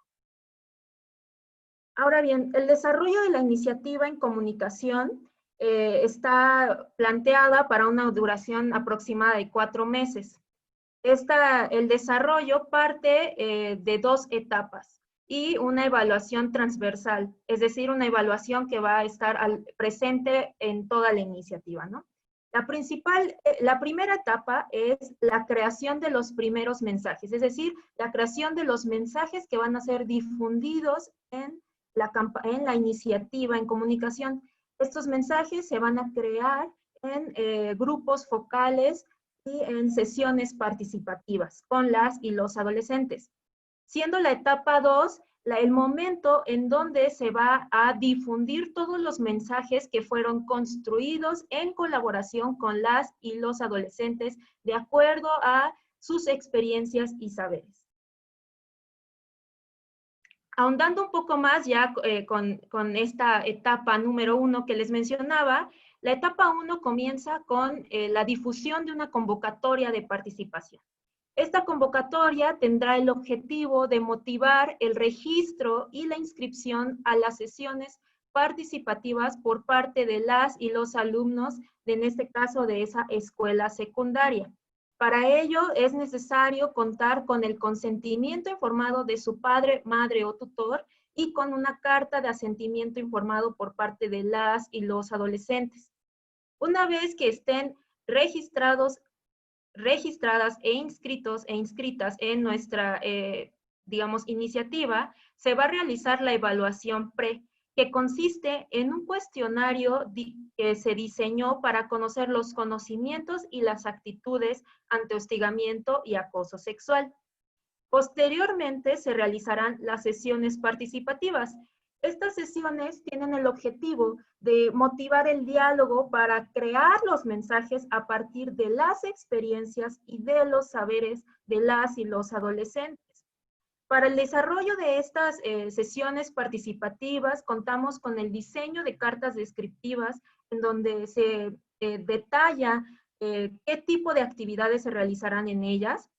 [SPEAKER 8] Ahora bien, el desarrollo de la iniciativa en comunicación está planteada para una duración aproximada de 4 meses. El desarrollo parte de 2 etapas y una evaluación transversal, es decir, una evaluación que va a estar presente en toda la iniciativa, ¿no? La primera etapa es la creación de los primeros mensajes, es decir, la creación de los mensajes que van a ser difundidos en la iniciativa en comunicación. Estos mensajes se van a crear en grupos focales y en sesiones participativas con las y los adolescentes. Siendo la etapa 2, el momento en donde se va a difundir todos los mensajes que fueron construidos en colaboración con las y los adolescentes de acuerdo a sus experiencias y saberes. Ahondando un poco más ya con esta etapa número 1 que les mencionaba, la etapa 1 comienza con la difusión de una convocatoria de participación. Esta convocatoria tendrá el objetivo de motivar el registro y la inscripción a las sesiones participativas por parte de las y los alumnos, en este caso de esa escuela secundaria. Para ello es necesario contar con el consentimiento informado de su padre, madre o tutor y con una carta de asentimiento informado por parte de las y los adolescentes. Una vez que estén registradas e inscritas en nuestra, digamos, iniciativa, se va a realizar la evaluación pre, que consiste en un cuestionario que se diseñó para conocer los conocimientos y las actitudes ante hostigamiento y acoso sexual. Posteriormente se realizarán las sesiones participativas. Estas sesiones tienen el objetivo de motivar el diálogo para crear los mensajes a partir de las experiencias y de los saberes de las y los adolescentes. Para el desarrollo de estas sesiones participativas, contamos con el diseño de cartas descriptivas en donde se detalla qué tipo de actividades se realizarán en ellas.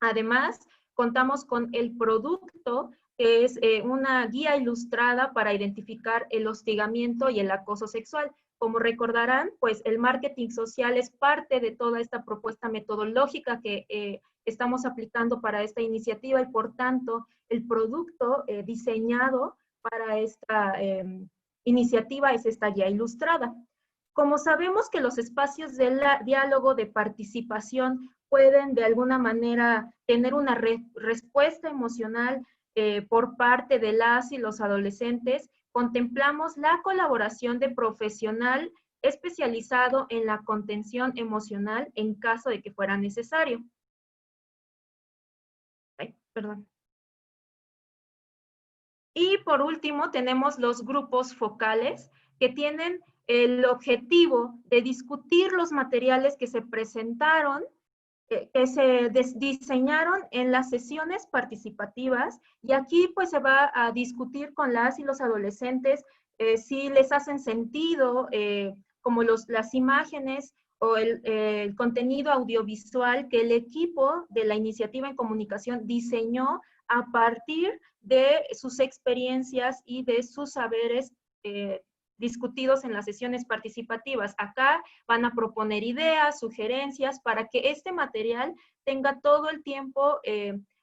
[SPEAKER 8] Además, contamos con el producto, que es una guía ilustrada para identificar el hostigamiento y el acoso sexual. Como recordarán, pues el marketing social es parte de toda esta propuesta metodológica que estamos aplicando para esta iniciativa y por tanto el producto diseñado para esta iniciativa es esta guía ilustrada. Como sabemos que los espacios de diálogo, de participación, pueden de alguna manera tener una respuesta emocional por parte de las y los adolescentes, contemplamos la colaboración de profesional especializado en la contención emocional en caso de que fuera necesario. Perdón. Y por último tenemos los grupos focales que tienen el objetivo de discutir los materiales que se presentaron, que se diseñaron en las sesiones participativas, y aquí pues se va a discutir con las y los adolescentes si les hacen sentido como las imágenes o el contenido audiovisual que el equipo de la iniciativa en comunicación diseñó a partir de sus experiencias y de sus saberes discutidos en las sesiones participativas. Acá van a proponer ideas, sugerencias, para que este material tenga todo el tiempo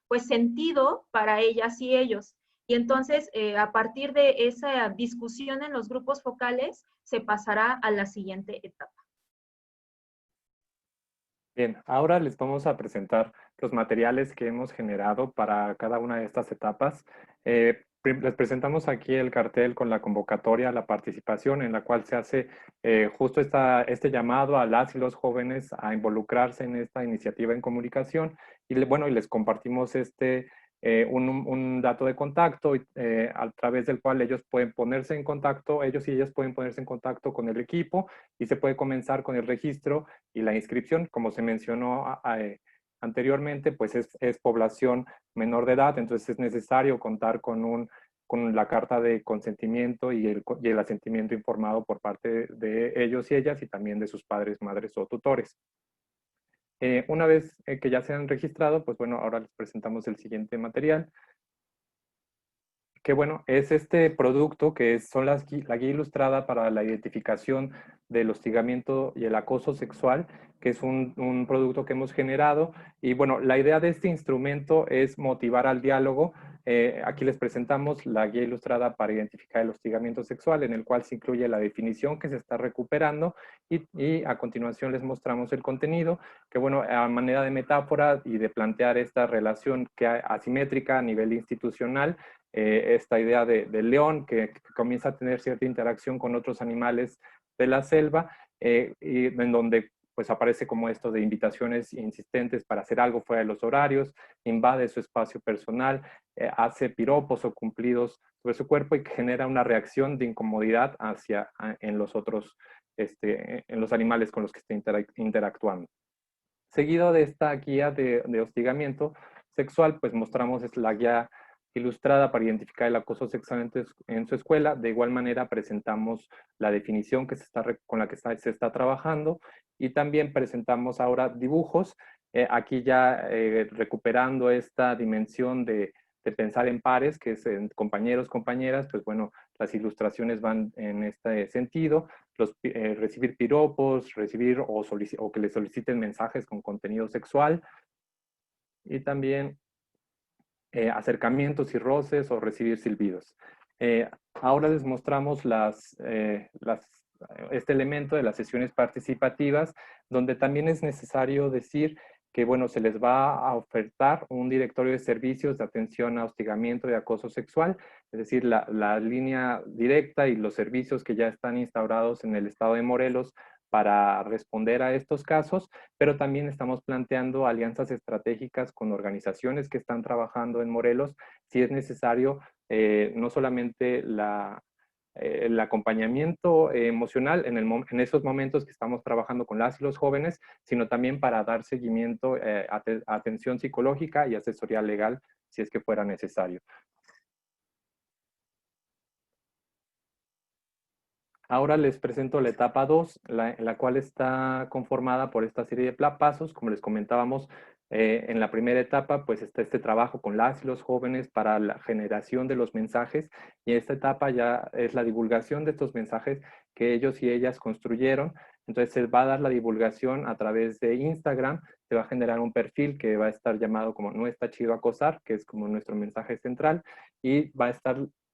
[SPEAKER 8] pues sentido para ellas y ellos. Y entonces, a partir de esa discusión en los grupos focales, se pasará a la siguiente etapa.
[SPEAKER 9] Bien, ahora les vamos a presentar los materiales que hemos generado para cada una de estas etapas. Les presentamos aquí el cartel con la convocatoria a la participación, en la cual se hace justo este llamado a las y los jóvenes a involucrarse en esta iniciativa en comunicación. Y bueno, y les compartimos un dato de contacto a través del cual ellos pueden ponerse en contacto, ellos y ellas pueden ponerse en contacto con el equipo y se puede comenzar con el registro y la inscripción. Como se mencionó anteriormente, pues es población menor de edad, entonces es necesario contar con la carta de consentimiento y el asentimiento informado por parte de ellos y ellas y también de sus padres, madres o tutores. Una vez que ya se han registrado, pues bueno, ahora les presentamos el siguiente material, que bueno, es este producto que son la guía ilustrada para la identificación del hostigamiento y el acoso sexual, que es un producto que hemos generado. Y bueno, la idea de este instrumento es motivar al diálogo. Aquí les presentamos la guía ilustrada para identificar el hostigamiento sexual, en el cual se incluye la definición que se está recuperando y a continuación les mostramos el contenido, que bueno, a manera de metáfora y de plantear esta relación asimétrica a nivel institucional, esta idea del león que comienza a tener cierta interacción con otros animales de la selva, y en donde pues aparece como esto de invitaciones insistentes para hacer algo fuera de los horarios, invade su espacio personal, hace piropos o cumplidos sobre su cuerpo y genera una reacción de incomodidad en los otros, en los animales con los que está interactuando. Seguido de esta guía de hostigamiento sexual, pues mostramos la guía ilustrada para identificar el acoso sexual en su escuela. De igual manera presentamos la definición con la que se está trabajando y también presentamos ahora dibujos, aquí ya recuperando esta dimensión de pensar en pares, que es en compañeros, compañeras, pues bueno, las ilustraciones van en este sentido, recibir piropos, recibir o que le soliciten mensajes con contenido sexual, y también acercamientos y roces o recibir silbidos. Ahora les mostramos este elemento de las sesiones participativas, donde también es necesario decir que, bueno, se les va a ofertar un directorio de servicios de atención a hostigamiento y acoso sexual, es decir, la línea directa y los servicios que ya están instaurados en el estado de Morelos para responder a estos casos, pero también estamos planteando alianzas estratégicas con organizaciones que están trabajando en Morelos, si es necesario, no solamente el acompañamiento emocional en esos momentos que estamos trabajando con las y los jóvenes, sino también para dar seguimiento, atención psicológica y asesoría legal, si es que fuera necesario. Ahora les presento la etapa 2, en la cual está conformada por esta serie de pasos. Como les comentábamos, en la primera etapa, pues está este trabajo con las y los jóvenes para la generación de los mensajes, y esta etapa ya es la divulgación de estos mensajes que ellos y ellas construyeron. Entonces se va a dar la divulgación a través de Instagram, se va a generar un perfil que va a estar llamado como No está chido acosar, que es como nuestro mensaje central, y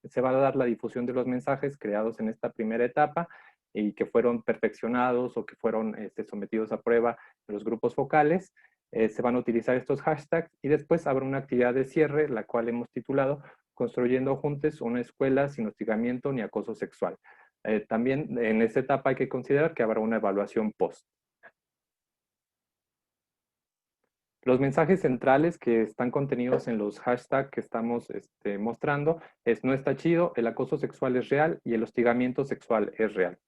[SPEAKER 9] se va a dar la difusión de los mensajes creados en esta primera etapa y que fueron perfeccionados o que fueron sometidos a prueba en los grupos focales. Se van a utilizar estos hashtags y después habrá una actividad de cierre, la cual hemos titulado Construyendo Juntos una escuela sin hostigamiento ni acoso sexual. También en esta etapa hay que considerar que habrá una evaluación post. Los mensajes centrales que están contenidos en los hashtags que estamos mostrando es no está chido, el acoso sexual es real y el hostigamiento sexual es real.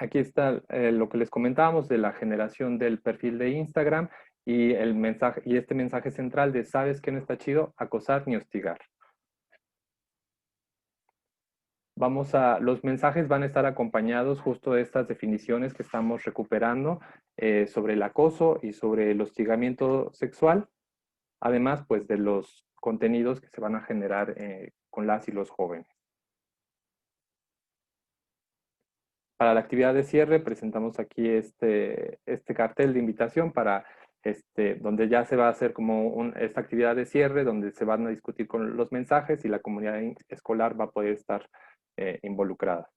[SPEAKER 9] Aquí está lo que les comentábamos de la generación del perfil de Instagram y este mensaje central de ¿sabes que no está chido? Acosar ni hostigar. Los mensajes van a estar acompañados justo de estas definiciones que estamos recuperando sobre el acoso y sobre el hostigamiento sexual, además pues de los contenidos que se van a generar con las y los jóvenes. Para la actividad de cierre presentamos aquí este cartel de invitación para donde ya se va a hacer como esta actividad de cierre, donde se van a discutir con los mensajes y la comunidad escolar va a poder estar involucrada.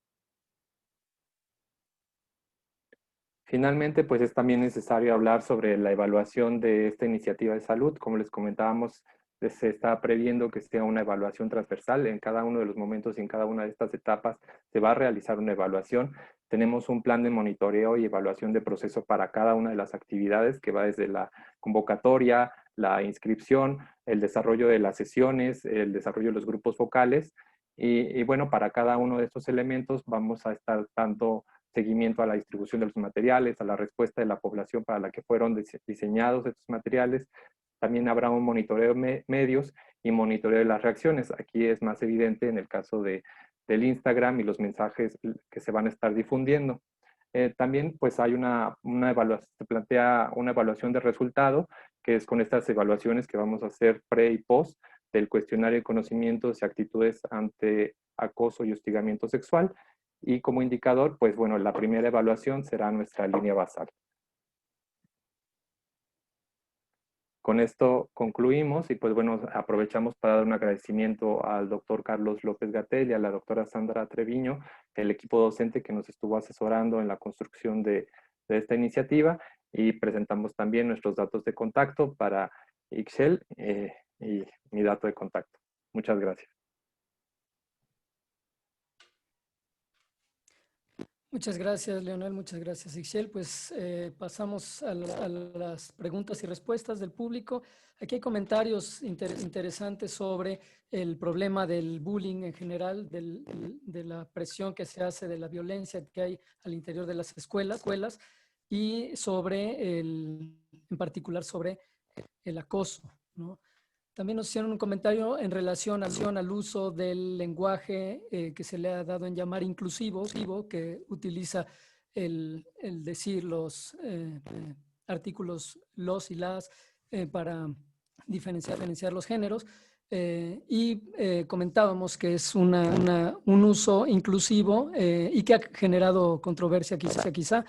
[SPEAKER 9] Finalmente, pues es también necesario hablar sobre la evaluación de esta iniciativa de salud. Como les comentábamos, se está previendo que sea una evaluación transversal. En cada uno de los momentos y en cada una de estas etapas se va a realizar una evaluación. Tenemos un plan de monitoreo y evaluación de proceso para cada una de las actividades que va desde la convocatoria, la inscripción, el desarrollo de las sesiones, el desarrollo de los grupos focales. Y bueno, para cada uno de estos elementos vamos a estar dando seguimiento a la distribución de los materiales, a la respuesta de la población para la que fueron diseñados estos materiales. También habrá un monitoreo de medios y monitoreo de las reacciones. Aquí es más evidente en el caso del Instagram y los mensajes que se van a estar difundiendo. También pues hay se plantea una evaluación de resultado, que es con estas evaluaciones que vamos a hacer pre y post del cuestionario de conocimientos y actitudes ante acoso y hostigamiento sexual. Y como indicador, pues bueno, la primera evaluación será nuestra línea basal. Con esto concluimos y pues bueno, aprovechamos para dar un agradecimiento al doctor Carlos López-Gatell y a la doctora Sandra Treviño, el equipo docente que nos estuvo asesorando en la construcción de esta iniciativa, y presentamos también nuestros datos de contacto para Ixchel y mi dato de contacto. Muchas gracias.
[SPEAKER 3] Muchas gracias, Leonel. Muchas gracias, Ixchel. Pues pasamos a las preguntas y respuestas del público. Aquí hay comentarios interesantes sobre el problema del bullying en general, de la presión que se hace, de la violencia que hay al interior de las escuelas y en particular sobre el acoso, ¿no? También nos hicieron un comentario en relación al uso del lenguaje que se le ha dado en llamar inclusivo, que utiliza el decir los artículos los y las para diferenciar los géneros. comentábamos que es un uso inclusivo y que ha generado controversia quizá,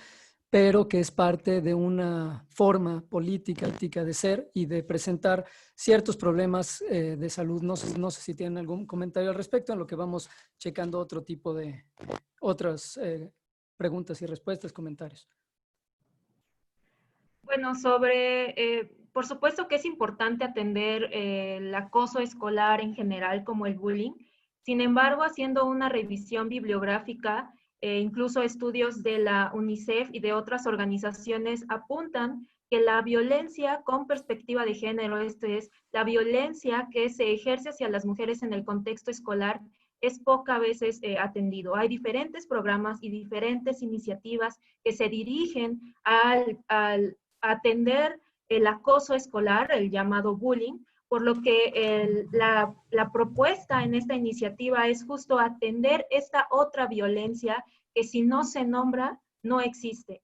[SPEAKER 3] pero que es parte de una forma política de ser y de presentar ciertos problemas de salud. No sé si tienen algún comentario al respecto, en lo que vamos checando otro tipo de otras preguntas y respuestas, comentarios.
[SPEAKER 8] Bueno, por supuesto que es importante atender el acoso escolar en general como el bullying. Sin embargo, haciendo una revisión bibliográfica, incluso estudios de la UNICEF y de otras organizaciones apuntan que la violencia con perspectiva de género, esto es, la violencia que se ejerce hacia las mujeres en el contexto escolar, es pocas veces atendido. Hay diferentes programas y diferentes iniciativas que se dirigen al atender el acoso escolar, el llamado bullying, por lo que la propuesta en esta iniciativa es justo atender esta otra violencia que si no se nombra, no existe.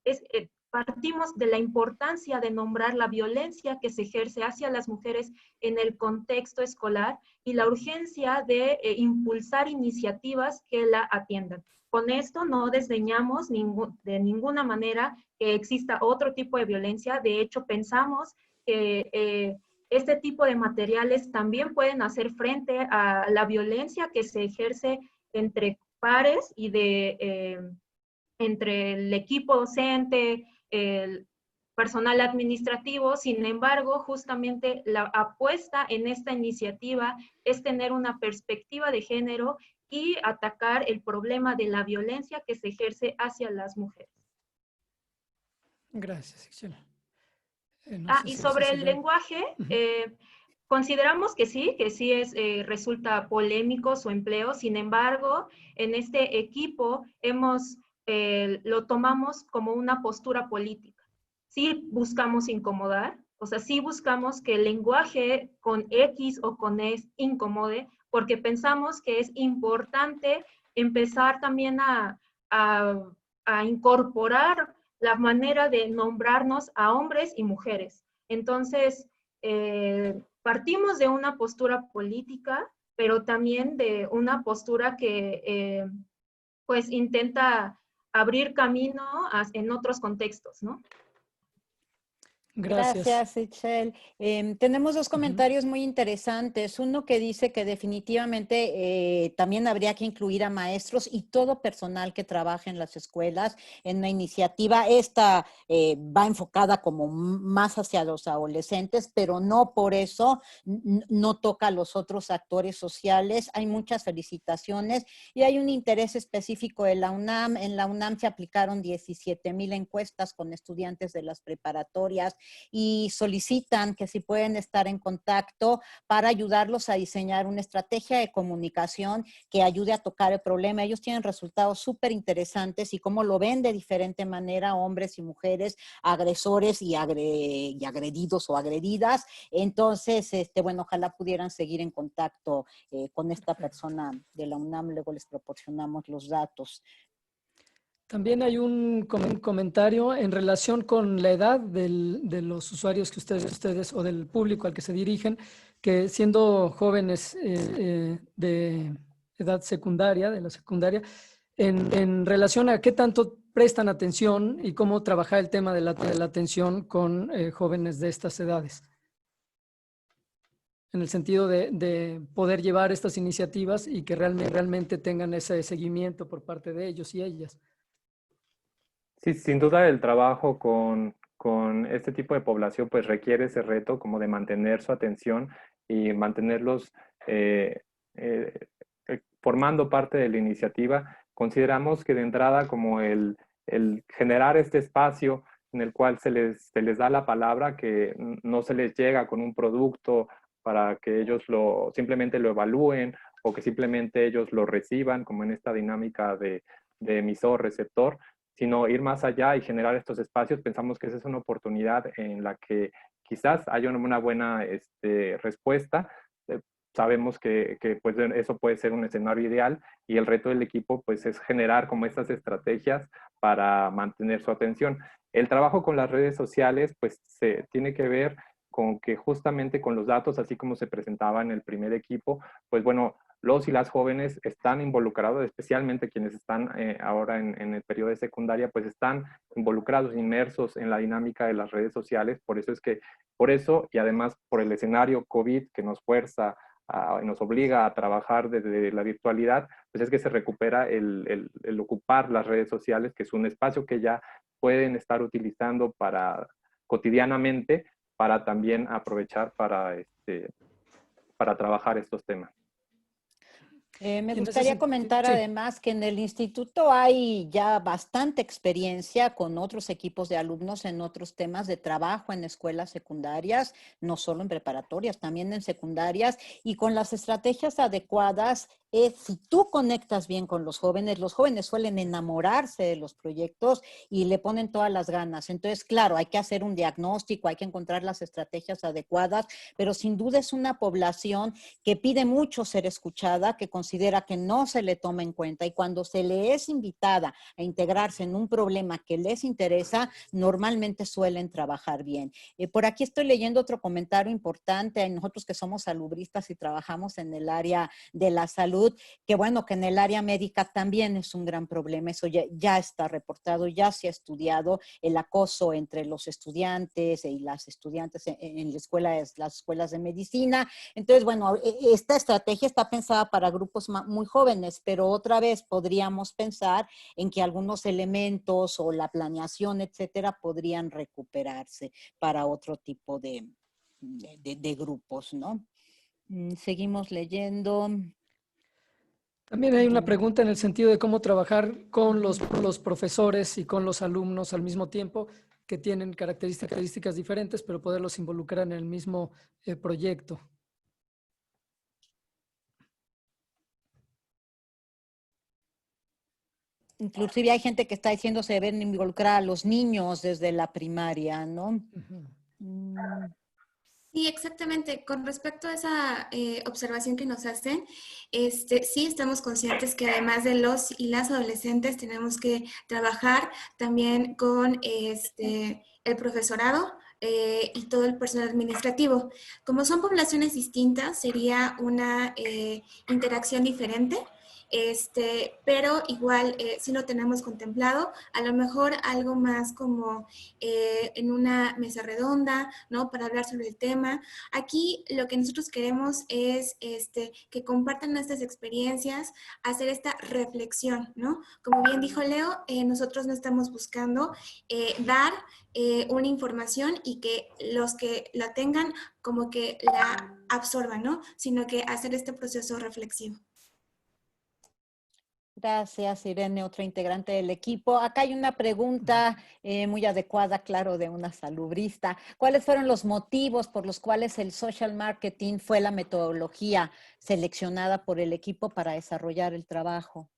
[SPEAKER 8] Partimos de la importancia de nombrar la violencia que se ejerce hacia las mujeres en el contexto escolar y la urgencia de impulsar iniciativas que la atiendan. Con esto no desdeñamos de ninguna manera que exista otro tipo de violencia. De hecho, pensamos que este tipo de materiales también pueden hacer frente a la violencia que se ejerce entre pares y entre el equipo docente, el personal administrativo. Sin embargo, justamente la apuesta en esta iniciativa es tener una perspectiva de género y atacar el problema de la violencia que se ejerce hacia las mujeres.
[SPEAKER 3] Gracias, Ixchel.
[SPEAKER 8] Y sobre el lenguaje, consideramos que sí resulta polémico su empleo. Sin embargo, en este equipo lo tomamos como una postura política. Sí buscamos incomodar, o sea, sí buscamos que el lenguaje con X o con S incomode, porque pensamos que es importante empezar también a incorporar la manera de nombrarnos a hombres y mujeres. Entonces, partimos de una postura política, pero también de una postura que pues intenta abrir camino en otros contextos, ¿no?
[SPEAKER 2] Gracias, Ixchel. Tenemos dos comentarios muy interesantes. Uno que dice que definitivamente también habría que incluir a maestros y todo personal que trabaje en las escuelas en una iniciativa. Esta va enfocada como más hacia los adolescentes, pero no por eso no toca a los otros actores sociales. Hay muchas felicitaciones y hay un interés específico de la UNAM. En la UNAM se aplicaron 17,000 encuestas con estudiantes de las preparatorias y solicitan que si pueden estar en contacto para ayudarlos a diseñar una estrategia de comunicación que ayude a tocar el problema. Ellos tienen resultados súper interesantes y cómo lo ven de diferente manera hombres y mujeres, agresores y agredidos o agredidas. Entonces, bueno, ojalá pudieran seguir en contacto con esta persona de la UNAM, luego les proporcionamos los datos.
[SPEAKER 3] También hay un comentario en relación con la edad de los usuarios que ustedes o del público al que se dirigen, que siendo jóvenes de edad secundaria, de la secundaria, en relación a qué tanto prestan atención y cómo trabajar el tema de la atención con jóvenes de estas edades. En el sentido de poder llevar estas iniciativas y que realmente tengan ese seguimiento por parte de ellos y ellas.
[SPEAKER 9] Sí, sin duda el trabajo con este tipo de población pues requiere ese reto como de mantener su atención y mantenerlos formando parte de la iniciativa. Consideramos que de entrada como el generar este espacio en el cual se les da la palabra, que no se les llega con un producto para que ellos simplemente lo evalúen o que simplemente ellos lo reciban como en esta dinámica de emisor-receptor, sino ir más allá y generar estos espacios. Pensamos que esa es una oportunidad en la que quizás haya una buena respuesta. Sabemos que pues, eso puede ser un escenario ideal y el reto del equipo pues, es generar como estas estrategias para mantener su atención. El trabajo con las redes sociales pues, tiene que ver con que justamente con los datos, así como se presentaba en el primer equipo, pues bueno, los y las jóvenes están involucrados, especialmente quienes están ahora en el periodo de secundaria, pues están involucrados, inmersos en la dinámica de las redes sociales. Por eso, y además por el escenario COVID que nos fuerza, nos obliga a trabajar desde la virtualidad, pues es que se recupera el ocupar las redes sociales, que es un espacio que ya pueden estar utilizando cotidianamente para también aprovechar para trabajar estos temas.
[SPEAKER 2] Me gustaría comentar además que en el instituto hay ya bastante experiencia con otros equipos de alumnos en otros temas de trabajo en escuelas secundarias, no solo en preparatorias, también en secundarias, y con las estrategias adecuadas. Si tú conectas bien con los jóvenes suelen enamorarse de los proyectos y le ponen todas las ganas. Entonces, claro, hay que hacer un diagnóstico, hay que encontrar las estrategias adecuadas, pero sin duda es una población que pide mucho ser escuchada, que considera que no se le toma en cuenta, y cuando se le es invitada a integrarse en un problema que les interesa, normalmente suelen trabajar bien. Por aquí estoy leyendo otro comentario importante. Nosotros que somos salubristas y trabajamos en el área de la salud, que bueno, que en el área médica también es un gran problema. Eso ya está reportado, ya se ha estudiado, el acoso entre los estudiantes y las estudiantes en las escuelas de medicina. Entonces, bueno, esta estrategia está pensada para grupos muy jóvenes, pero otra vez podríamos pensar en que algunos elementos o la planeación, etcétera, podrían recuperarse para otro tipo de grupos, ¿no? Seguimos leyendo.
[SPEAKER 3] También hay una pregunta en el sentido de cómo trabajar con los profesores y con los alumnos al mismo tiempo, que tienen características diferentes, pero poderlos involucrar en el mismo proyecto.
[SPEAKER 2] Inclusive hay gente que está diciendo se deben involucrar a los niños desde la primaria, ¿no?
[SPEAKER 10] Sí, exactamente. Con respecto a esa observación que nos hacen, sí estamos conscientes que además de los y las adolescentes tenemos que trabajar también con el profesorado y todo el personal administrativo. Como son poblaciones distintas, sería una interacción diferente. Pero igual sí lo tenemos contemplado, a lo mejor algo más como en una mesa redonda, ¿no? Para hablar sobre el tema. Aquí lo que nosotros queremos es que compartan nuestras experiencias, hacer esta reflexión, ¿no? Como bien dijo Leo, nosotros no estamos buscando dar una información y que los que la tengan como que la absorban, ¿no? Sino que hacer este proceso reflexivo.
[SPEAKER 2] Gracias, Irene, otra integrante del equipo. Acá hay una pregunta muy adecuada, claro, de una salubrista. ¿Cuáles fueron los motivos por los cuales el social marketing fue la metodología seleccionada por el equipo para desarrollar el trabajo?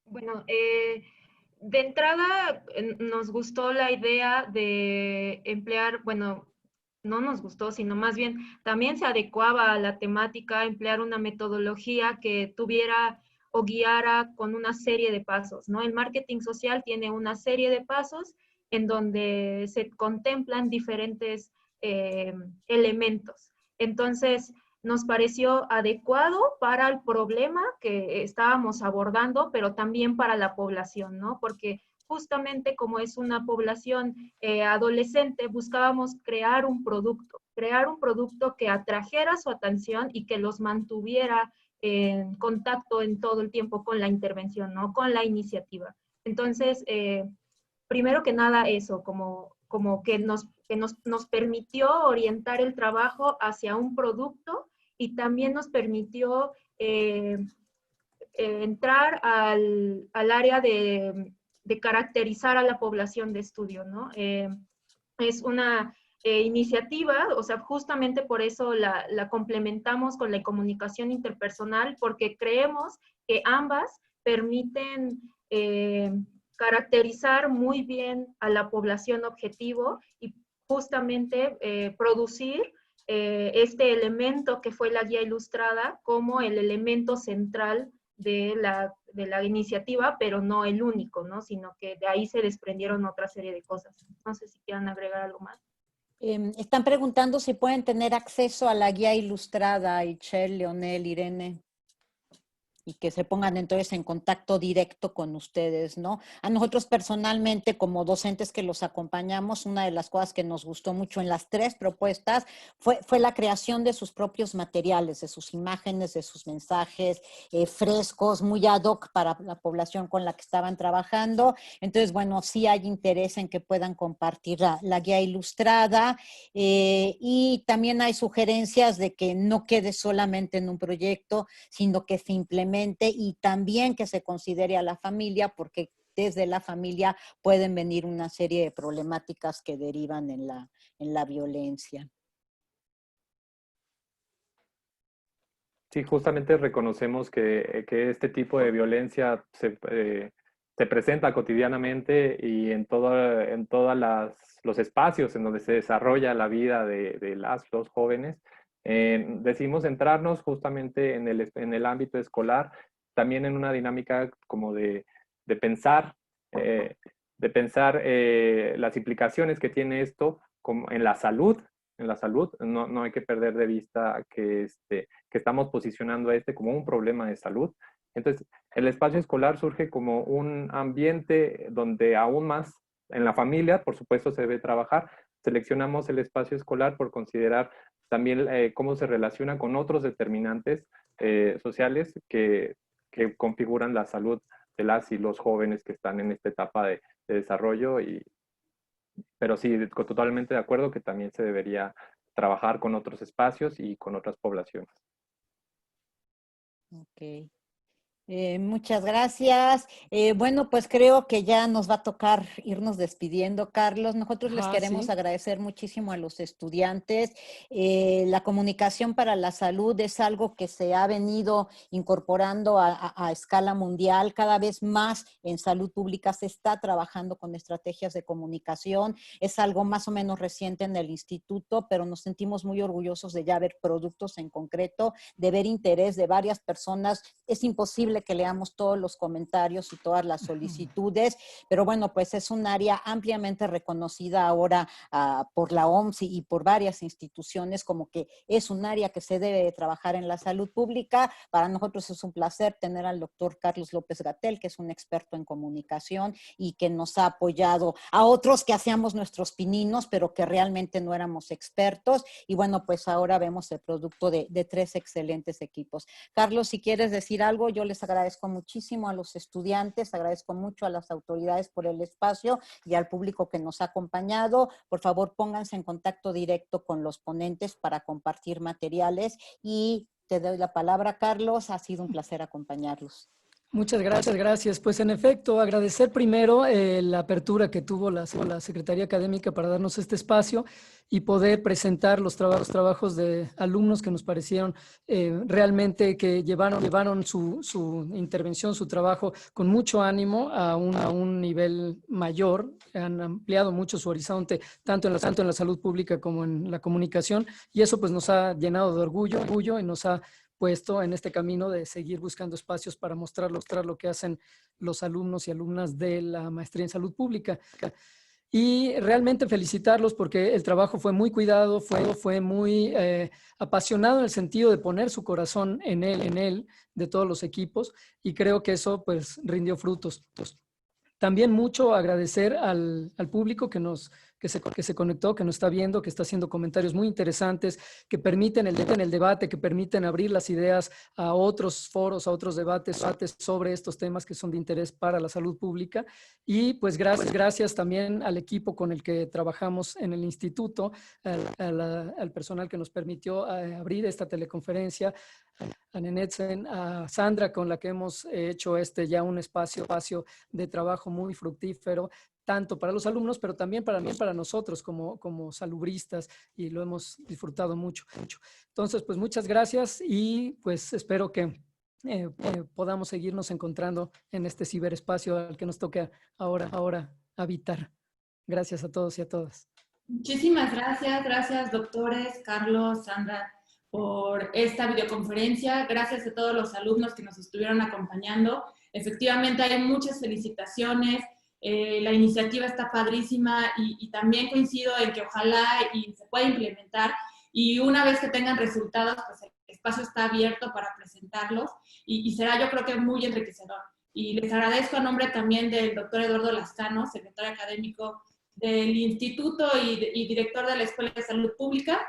[SPEAKER 8] Bueno, de entrada nos gustó la idea de emplear, bueno, no nos gustó, sino más bien también se adecuaba a la temática, emplear una metodología que tuviera o guiara con una serie de pasos, ¿no? El marketing social tiene una serie de pasos en donde se contemplan diferentes elementos. Entonces, nos pareció adecuado para el problema que estábamos abordando, pero también para la población, ¿no? Porque justamente como es una población adolescente, buscábamos crear un producto que atrajera su atención y que los mantuviera en contacto en todo el tiempo con la intervención, ¿no? Con la iniciativa. Entonces, primero que nada eso, como que nos permitió orientar el trabajo hacia un producto y también nos permitió entrar al área de caracterizar a la población de estudio, ¿no? Es una iniciativa, o sea, justamente por eso la complementamos con la comunicación interpersonal, porque creemos que ambas permiten caracterizar muy bien a la población objetivo y justamente producir este elemento que fue la guía ilustrada como el elemento central de la iniciativa, pero no el único, ¿no? Sino que de ahí se desprendieron otra serie de cosas. No sé si quieran agregar algo más.
[SPEAKER 2] Están preguntando si pueden tener acceso a la guía ilustrada, Itchel, Leonel, Irene, y que se pongan entonces en contacto directo con ustedes, ¿no? A nosotros personalmente, como docentes que los acompañamos, una de las cosas que nos gustó mucho en las 3 propuestas fue la creación de sus propios materiales, de sus imágenes, de sus mensajes frescos, muy ad hoc para la población con la que estaban trabajando. Entonces, bueno, sí hay interés en que puedan compartir la guía ilustrada y también hay sugerencias de que no quede solamente en un proyecto, sino que se implemente y también que se considere a la familia, porque desde la familia pueden venir una serie de problemáticas que derivan en la violencia.
[SPEAKER 9] Sí, justamente reconocemos que este tipo de violencia se presenta cotidianamente y en todos los espacios en donde se desarrolla la vida de los jóvenes. Decidimos centrarnos justamente en el ámbito escolar, también en una dinámica como de pensar, las implicaciones que tiene esto como en la salud. No hay que perder de vista que estamos posicionando como un problema de salud. Entonces, el espacio escolar surge como un ambiente donde aún más en la familia, por supuesto, se debe trabajar. Seleccionamos el espacio escolar por considerar también cómo se relaciona con otros determinantes sociales que configuran la salud de las y los jóvenes que están en esta etapa de desarrollo. Pero sí, totalmente de acuerdo que también se debería trabajar con otros espacios y con otras poblaciones.
[SPEAKER 2] Ok. Muchas gracias. Bueno, pues creo que ya nos va a tocar irnos despidiendo, Carlos. Nosotros les queremos agradecer muchísimo a los estudiantes. La comunicación para la salud es algo que se ha venido incorporando a escala mundial. Cada vez más en salud pública se está trabajando con estrategias de comunicación. Es algo más o menos reciente en el instituto, pero nos sentimos muy orgullosos de ya ver productos en concreto, de ver interés de varias personas. Es imposible que leamos todos los comentarios y todas las solicitudes, pero bueno, pues es un área ampliamente reconocida ahora por la OMS y por varias instituciones, como que es un área que se debe de trabajar en la salud pública. Para nosotros es un placer tener al doctor Carlos López-Gatell, que es un experto en comunicación y que nos ha apoyado a otros que hacíamos nuestros pininos, pero que realmente no éramos expertos. Y bueno, pues ahora vemos el producto de 3 excelentes equipos. Carlos, si quieres decir algo, yo les agradezco muchísimo a los estudiantes, agradezco mucho a las autoridades por el espacio y al público que nos ha acompañado. Por favor, pónganse en contacto directo con los ponentes para compartir materiales y te doy la palabra, Carlos. Ha sido un placer acompañarlos.
[SPEAKER 3] Muchas gracias. Pues en efecto, agradecer primero la apertura que tuvo la Secretaría Académica para darnos este espacio y poder presentar los trabajos de alumnos que nos parecieron realmente que llevaron su intervención, su trabajo con mucho ánimo a un nivel mayor. Han ampliado mucho su horizonte, tanto en la salud pública como en la comunicación, y eso pues nos ha llenado de orgullo y nos ha puesto en este camino de seguir buscando espacios para mostrar lo que hacen los alumnos y alumnas de la maestría en salud pública. Y realmente felicitarlos porque el trabajo fue muy cuidado, fue muy apasionado en el sentido de poner su corazón en él, de todos los equipos, y creo que eso pues rindió frutos. También mucho agradecer al público que se conectó, que nos está viendo, que está haciendo comentarios muy interesantes, que permiten el debate, que permiten abrir las ideas a otros foros, a otros debates sobre estos temas que son de interés para la salud pública. Y pues gracias también al equipo con el que trabajamos en el instituto, al personal que nos permitió abrir esta teleconferencia, a Nenetzen, a Sandra, con la que hemos hecho ya un espacio de trabajo muy fructífero, tanto para los alumnos, pero también para nosotros como salubristas, y lo hemos disfrutado mucho. Entonces, pues muchas gracias y pues espero que podamos seguirnos encontrando en este ciberespacio al que nos toca ahora habitar. Gracias a todos y a todas.
[SPEAKER 1] Muchísimas gracias doctores, Carlos, Sandra, por esta videoconferencia. Gracias a todos los alumnos que nos estuvieron acompañando. Efectivamente hay muchas felicitaciones. La iniciativa está padrísima y también coincido en que ojalá y se pueda implementar, y una vez que tengan resultados, pues el espacio está abierto para presentarlos y será, yo creo que muy enriquecedor. Y les agradezco a nombre también del doctor Eduardo Lascano, secretario académico del Instituto y director de la Escuela de Salud Pública.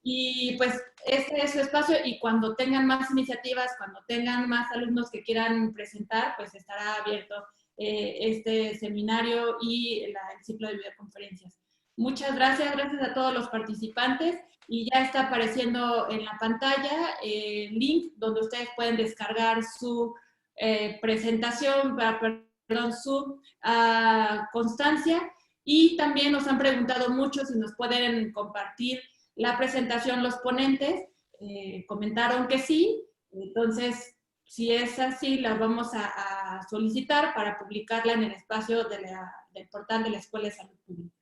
[SPEAKER 1] Y pues este es su espacio, y cuando tengan más iniciativas, cuando tengan más alumnos que quieran presentar, pues estará abierto este seminario y el ciclo de videoconferencias. Muchas gracias, gracias a todos los participantes, y ya está apareciendo en la pantalla el link donde ustedes pueden descargar su presentación, su constancia, y también nos han preguntado mucho si nos pueden compartir la presentación los ponentes. Comentaron que sí, entonces si es así, la vamos a solicitar para publicarla en el espacio del portal de la Escuela de Salud Pública.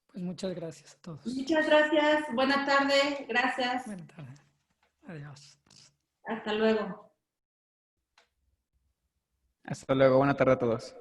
[SPEAKER 3] Pues muchas gracias a todos.
[SPEAKER 1] Muchas gracias, buena tarde, gracias.
[SPEAKER 3] Buena tarde. Adiós.
[SPEAKER 1] Hasta luego.
[SPEAKER 4] Hasta luego, buena tarde a todos.